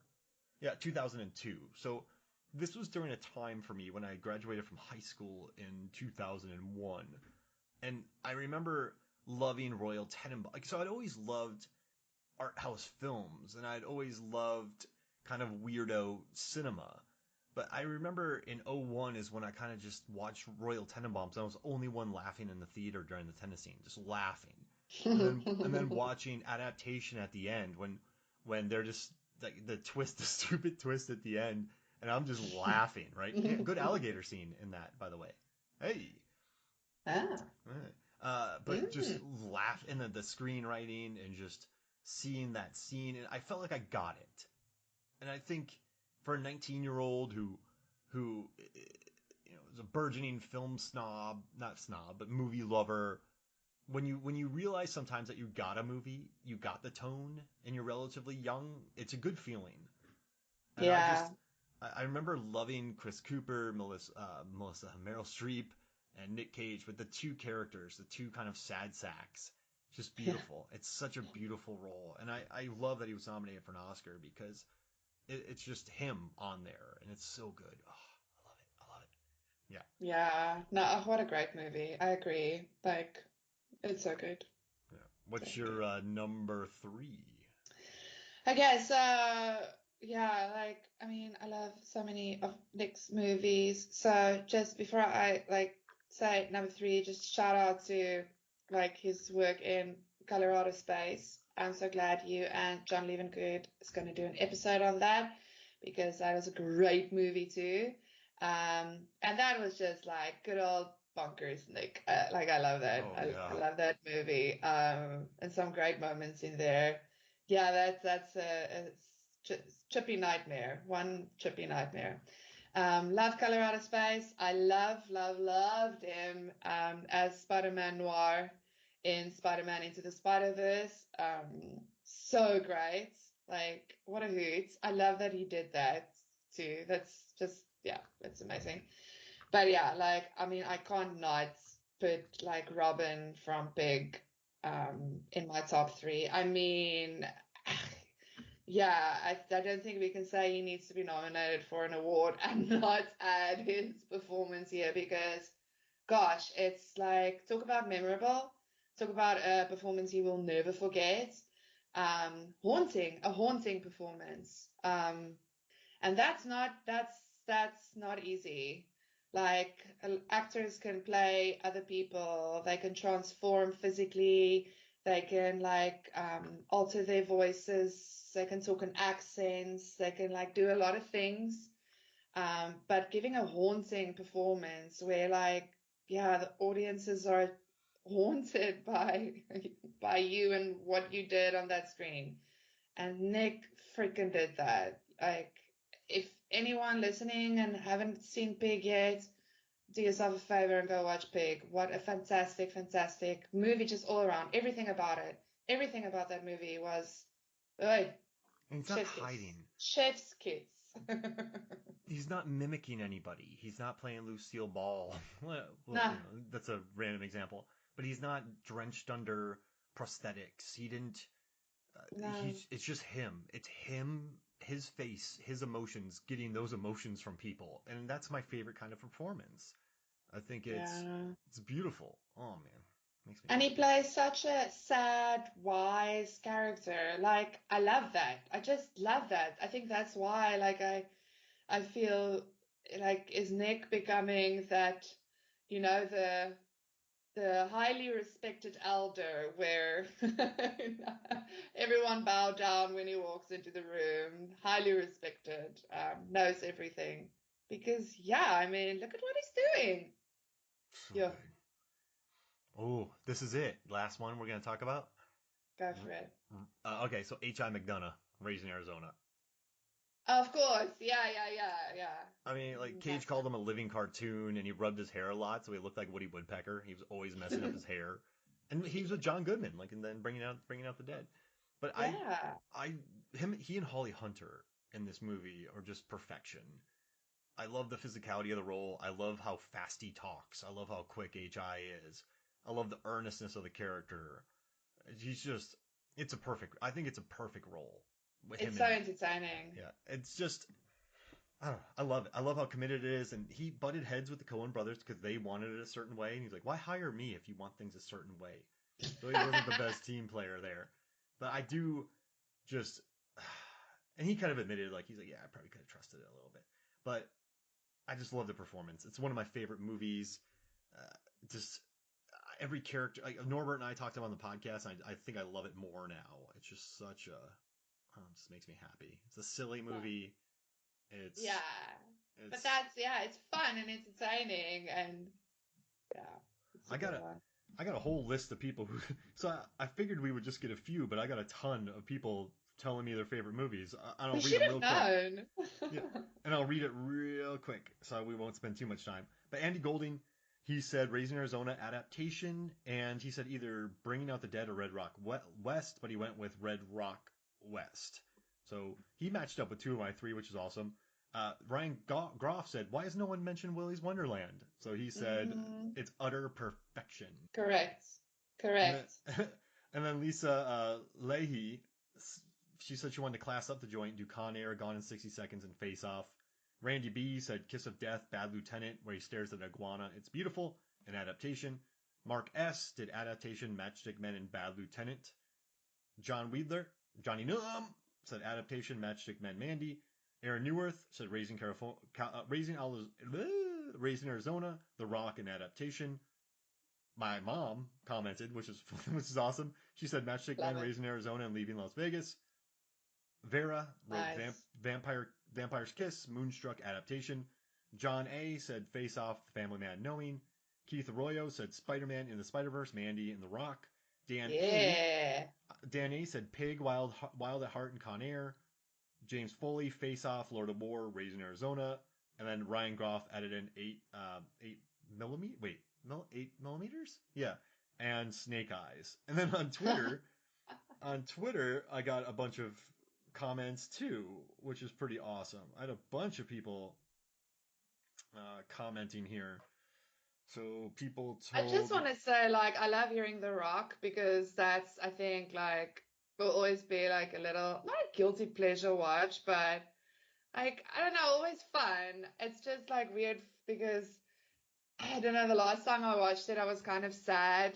S1: Yeah, 2002. So this was during a time for me when I graduated from high school in 2001. And I remember loving Royal Tenenbaums. So I'd always loved art house films, and I'd always loved kind of weirdo cinema. But I remember in 2001 is when I kind of just watched Royal Tenenbaums. I was the only one laughing in the theater during the tennis scene, just laughing. And then watching adaptation at the end when they're just the stupid twist at the end, and I'm just laughing, right? Yeah, good alligator scene in that, by the way. Hey. But just laugh, and then the screenwriting and just seeing that scene, and I felt like I got it. And I think for a 19-year-old who is a burgeoning film snob, not snob, but movie lover, when you realize sometimes that you got a movie, you got the tone, and you're relatively young, it's a good feeling. And I remember loving Chris Cooper, Meryl Streep, and Nick Cage, but the two characters, the two kind of sad sacks, just
S2: Yeah.
S1: beautiful. It's such a beautiful role, and I love that he was nominated for an Oscar because it's just him on there, and it's so good. Oh, I love it. I love it. Yeah.
S2: Yeah. No, what a great movie. I agree. Like, it's so good.
S1: Yeah.
S2: So
S1: What's your
S2: good.
S1: number three?
S2: Okay, so yeah, like I mean, I love so many of Nick's movies. So just before I like say number three, just shout out to like his work in Colorado Space. I'm so glad you and John Levengood is going to do an episode on that because that was a great movie too. And that was just like good old bonkers, Nick. Like I love that.
S1: Oh
S2: I
S1: yeah.
S2: love that movie. And some great moments in there. Yeah, that's a trippy nightmare. One trippy nightmare. Love Colorado Space. I loved him as Spider-Man Noir in Spider-Man Into the Spider-Verse. So great. Like, what a hoot. I love that he did that too. That's just, yeah, that's amazing. But yeah, like, I mean, I can't not put like Robin from Pig in my top three. I mean, yeah, I don't think we can say he needs to be nominated for an award and not add his performance here because, gosh, it's like, talk about memorable, talk about a performance you will never forget. A haunting performance. And that's not easy. Like actors can play other people, they can transform physically, they can like alter their voices, they can talk in accents, they can like do a lot of things. But giving a haunting performance where like yeah, the audiences are haunted by by you and what you did on that screen. And Nick freaking did that. Like, if anyone listening and haven't seen Pig yet, do yourself a favor and go watch Pig. What a fantastic, fantastic movie, just all around. Everything about it. Everything about that movie was, oi,
S1: And he's not
S2: chef's kiss.
S1: hiding.
S2: Chef's kiss.
S1: He's not mimicking anybody. He's not playing Lucille Ball. Well,
S2: Nah,
S1: that's a random example. But he's not drenched under prosthetics. He didn't.
S2: no.
S1: It's just him. It's him, his face, his emotions, getting those emotions from people, and that's my favorite kind of performance. I think
S2: Yeah.
S1: it's beautiful. Oh man, makes me
S2: And he
S1: happy.
S2: plays such a sad, wise character. Like, I love that. I just love that. I think that's why, like, I feel like is Nick becoming that, the highly respected elder where everyone bow down when he walks into the room, highly respected, knows everything. Because yeah, I mean, look at what he's doing.
S1: So
S2: Yeah,
S1: good. Oh, this is it. Last one we're gonna talk about.
S2: go for it.
S1: Okay, so H.I. McDonough, Raising Arizona.
S2: Of course, yeah.
S1: I mean, like Cage
S2: Fantastic.
S1: called him a living cartoon, and he rubbed his hair a lot, so he looked like Woody Woodpecker. He was always messing up his hair, and he was with John Goodman, like, and then bringing out the dead. But
S2: Yeah,
S1: he and Holly Hunter in this movie are just perfection. I love the physicality of the role. I love how fast he talks. I love how quick H.I. is. I love the earnestness of the character. He's just, I think it's a perfect role with him
S2: it's
S1: in
S2: so
S1: it.
S2: entertaining.
S1: Yeah, it's just, I don't know. I love it. I love how committed it is. And he butted heads with the Coen brothers because they wanted it a certain way. And he's like, why hire me if you want things a certain way? So he wasn't the best team player there. But I do just, and he kind of admitted, like, he's like, yeah, I probably could have trusted it a little bit. But I just love the performance. It's one of my favorite movies. Just every character, like Norbert and I talked about on the podcast. And I think I love it more now. It's just such a, oh, it just makes me happy. It's a silly
S2: No.
S1: movie.
S2: Yeah,
S1: It's
S2: but
S1: it's
S2: it's fun and entertaining, and yeah, it's a
S1: I got
S2: good
S1: a
S2: one.
S1: I got a whole list of people who so I figured we would just get a few, but I got a ton of people telling me their favorite movies. And
S2: We
S1: I'll read
S2: should
S1: them
S2: have
S1: real quick.
S2: known.
S1: Yeah, and I'll read it real quick so we won't spend too much time. But Andy Golding, he said Raising Arizona adaptation, and he said either Bringing Out the Dead or Red Rock West, but he went with Red Rock West. So he matched up with two of my three, which is awesome. Ryan Groff said, "Why has no one mentioned Willy's Wonderland?" So he said,
S2: Mm,
S1: "It's utter perfection."
S2: correct.
S1: And then,
S2: Correct.
S1: and then Lisa Leahy, she said she wanted to class up the joint, do Con Air, Gone in 60 Seconds, and Face Off. Randy B said Kiss of Death, Bad Lieutenant, where he stares at an iguana. It's beautiful. An adaptation. Mark S did adaptation, Matchstick Men, and Bad Lieutenant. John Weidler, Johnny Num said adaptation, Matchstick Men, Mandy. Aaron Newworth said Raising Arizona, The Rock, and adaptation. My mom commented, which is which is awesome. She said Matchstick
S2: Love
S1: Men,
S2: it.
S1: Raising Arizona, and Leaving Las Vegas. Vera wrote
S2: Nice.
S1: Vampire's Kiss, Moonstruck adaptation. John A said Face Off, Family Man Knowing. Keith Arroyo said Spider-Man in the Spider-Verse, Mandy and The Rock.
S2: Yeah.
S1: Dan A said Pig, Wild at Heart, and Con Air. James Foley, Face Off, Lord of War, Raising Arizona. And then Ryan Groff added in 8 millimeters? Yeah. And Snake Eyes. And then on Twitter, I got a bunch of comments too, which is pretty awesome. I had a bunch of people commenting here. So people
S2: I just
S1: told.
S2: want to say, like, I love hearing The Rock because that's, I think, like, will always be like a little, not a guilty pleasure watch, but like, I don't know, always fun. It's just like weird because I don't know, the last time I watched it, I was kind of sad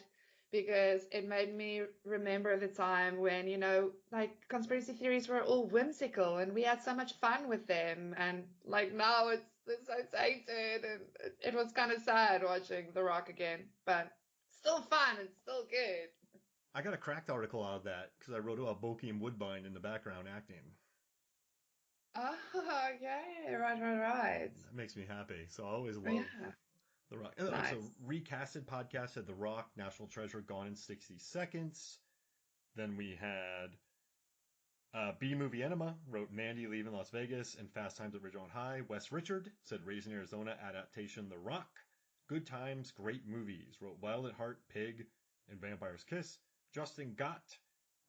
S2: because it made me remember the time when, like conspiracy theories were all whimsical and we had so much fun with them. And like now it's so tainted and it was kind of sad watching The Rock again, but still fun and still good.
S1: I got a Cracked article out of that because I wrote about Bokeem and Woodbine in the background acting.
S2: Oh, okay. Right, right, right.
S1: That makes me happy. So I always love
S2: Yeah,
S1: The Rock. So
S2: nice.
S1: Recasted podcast had The Rock, National Treasure, Gone in 60 Seconds. Then we had B Movie Enema wrote Mandy, Leaving Las Vegas, and Fast Times at Ridgemont High. Wes Richard said Raising Arizona adaptation The Rock. Good Times, Great Movies wrote Wild at Heart, Pig, and Vampire's Kiss. Justin Gott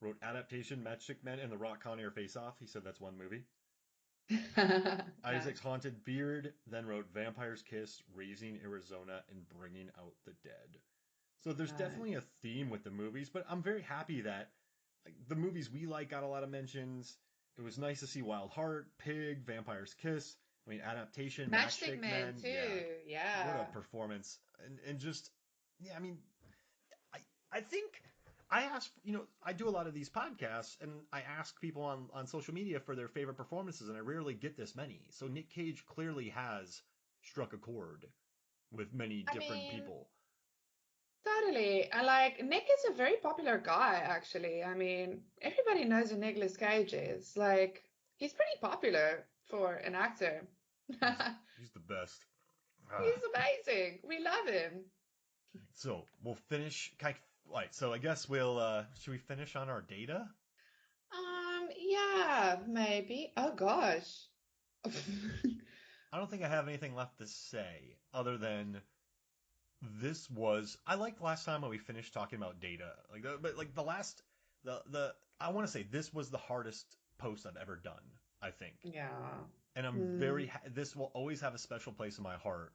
S1: wrote adaptation Matchstick Men and The Rock Con Air Face Off. He said that's one movie. Isaac's
S2: Nice.
S1: Haunted Beard then wrote Vampire's Kiss, Raising Arizona, and Bringing Out the Dead. So there's definitely a
S2: Nice.
S1: theme with the movies, but I'm very happy that like the movies we like got a lot of mentions. It was nice to see Wild Heart, Pig, Vampire's Kiss. I mean, adaptation,
S2: Matchstick
S1: Matchstick
S2: Men
S1: Men. Yeah,
S2: too.
S1: what a
S2: Yeah.
S1: performance! And just yeah, I mean, I I think I ask I do a lot of these podcasts and I ask people on social media for their favorite performances, and I rarely get this many. So Nick Cage clearly has struck a chord with many
S2: I
S1: different
S2: mean,
S1: people.
S2: totally. And like Nick is a very popular guy, actually. I mean, everybody knows who Nicolas Cage is. Like, he's pretty popular for an actor.
S1: He's he's the best. Ah.
S2: He's amazing. We love him.
S1: So we'll finish. Right. So I guess should we finish on our data?
S2: Yeah, maybe. Oh gosh.
S1: I don't think I have anything left to say other than this was. I liked last time when we finished talking about data. But like the last, the I want to say this was the hardest post I've ever done. I think,
S2: Yeah.
S1: and I'm
S2: Hmm.
S1: very. This will always have a special place in my heart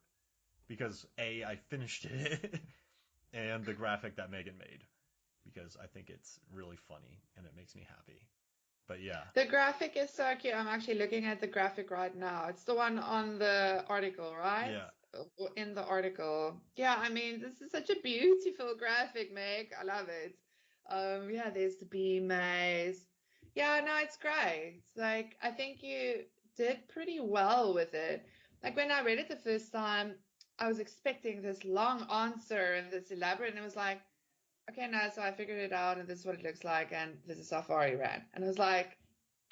S1: because I finished it, and the graphic that Megan made because I think it's really funny and it makes me happy. But yeah,
S2: The graphic is so cute. I'm actually looking at the graphic right now. It's the one on the article, right?
S1: yeah,
S2: In the article. Yeah, I mean, this is such a beautiful graphic, Meg. I love it. Yeah, there's the bee maze. Yeah, no, it's great. It's like, I think you did pretty well with it. Like when I read it the first time, I was expecting this long answer and this elaborate, and it was like, okay, no, so I figured it out and this is what it looks like and this is how far he ran. And I was like,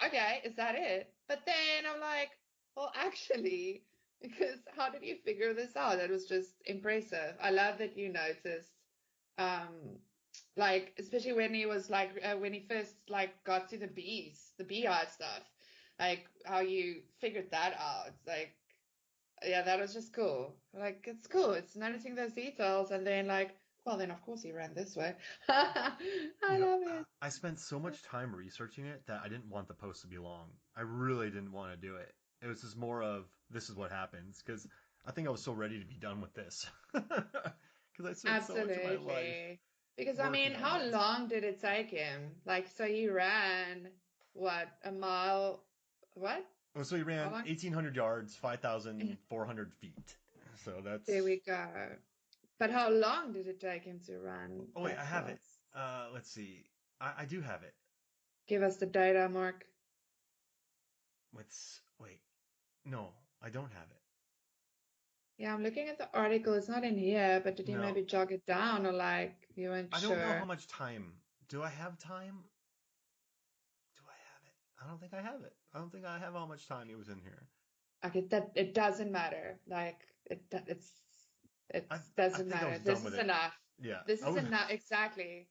S2: okay, is that it? But then I'm like, well, actually, because how did you figure this out? That was just impressive. I love that you noticed, um, like, especially when he was like, when he first like got to the bees, the beehive stuff, like how you figured that out. Like, yeah, that was just cool. Like, it's cool. It's noticing those details and then like, well, then of course he ran this way. I
S1: you know,
S2: love it.
S1: I spent so much time researching it that I didn't want the post to be long. I really didn't want to do it. It was just more of this is what happens because I think I was so ready to be done with this because I spent so much of my life
S2: Absolutely. Because I mean,
S1: working on
S2: how
S1: it.
S2: long did it take him? Like, so he ran what, a mile? What?
S1: Oh, so he
S2: How
S1: ran
S2: long?
S1: 1,800 yards, 5,400 feet. So that's.
S2: There we go. But how long did it take him to run
S1: Oh wait,
S2: that
S1: I have it.
S2: fast?
S1: Let's see. I do have it.
S2: Give us the data, Mark.
S1: Wait, no, I don't have it.
S2: Yeah, I'm looking at the article. It's not in here, but did you
S1: No,
S2: maybe jog it down or like you weren't
S1: I don't know how
S2: sure?
S1: much time. Do I have time? Do I have it? I don't think I have it. I don't think I have how much time he was in here.
S2: Okay, that it doesn't matter. Like it
S1: I I
S2: doesn't
S1: think I was
S2: matter.
S1: done
S2: This
S1: with
S2: is
S1: it.
S2: enough.
S1: Yeah.
S2: This
S1: I
S2: is
S1: would.
S2: enough. Exactly.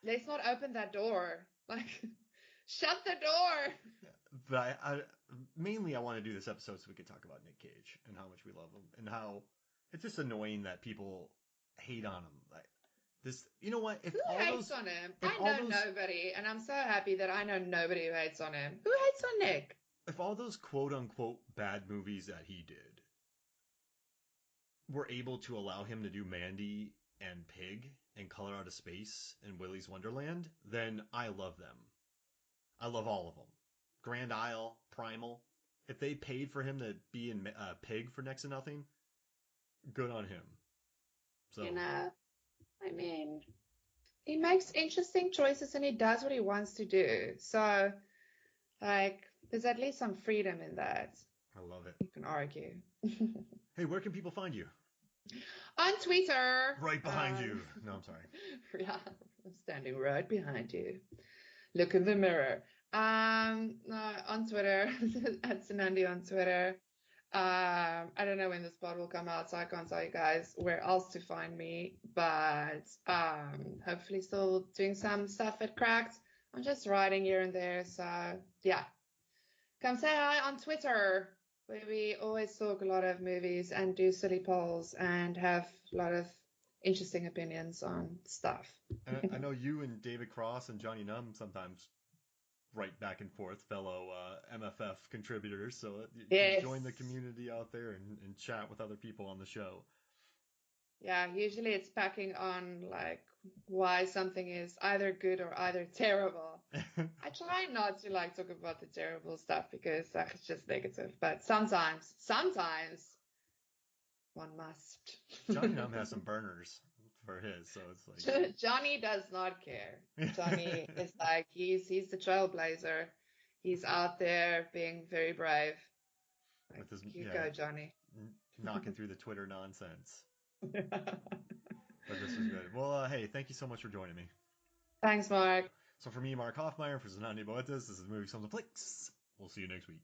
S2: Let's not open that door. Like, shut the door.
S1: But mainly I want to do this episode so we can talk about Nick Cage and how much we love him and how it's just annoying that people hate on him. Like this, you know what?
S2: Who hates on him?
S1: If
S2: I
S1: all
S2: know
S1: those,
S2: nobody, and I'm so happy that I know nobody who hates on him. Who hates on Nick?
S1: if all those quote unquote bad movies that he did were able to allow him to do Mandy and Pig and Color Out of Space and Willy's Wonderland, then I love them. I love all of them. Grand Isle, Primal. If they paid for him to be in Pig for next to nothing, good on him. So
S2: You know, I mean, he makes interesting choices and he does what he wants to do. So, like, there's at least some freedom in that.
S1: I love it.
S2: You can argue.
S1: Hey, where can people find you?
S2: On Twitter.
S1: Right behind you. No, I'm sorry.
S2: Yeah, I'm standing right behind you. Look in the mirror. No, on Twitter, at Sanandi on Twitter. I don't know when this pod will come out, so I can't tell you guys where else to find me, but hopefully still doing some stuff at Cracked. I'm just writing here and there, so yeah. Come say hi on Twitter, where we always talk a lot of movies and do silly polls and have a lot of interesting opinions on stuff.
S1: And I know you and David Cross and Johnny Num sometimes write back and forth, fellow MFF contributors. So you can
S2: Yes.
S1: join the community out there and chat with other people on the show.
S2: Yeah, usually it's packing on like why something is either good or either terrible. I try not to like talk about the terrible stuff because it's just negative, but sometimes one must.
S1: Johnny Num has some burners for his, so it's like
S2: Johnny does not care. Johnny is like he's the trailblazer. He's out there being very brave. Like,
S1: with his
S2: you go, Johnny.
S1: knocking through the Twitter nonsense. But this was good. Well, hey, thank you so much for joining me.
S2: Thanks, Mark.
S1: So for me, Mark Hoffmeyer, for Zanandi Boetas, this is Movie Some Flicks. We'll see you next week.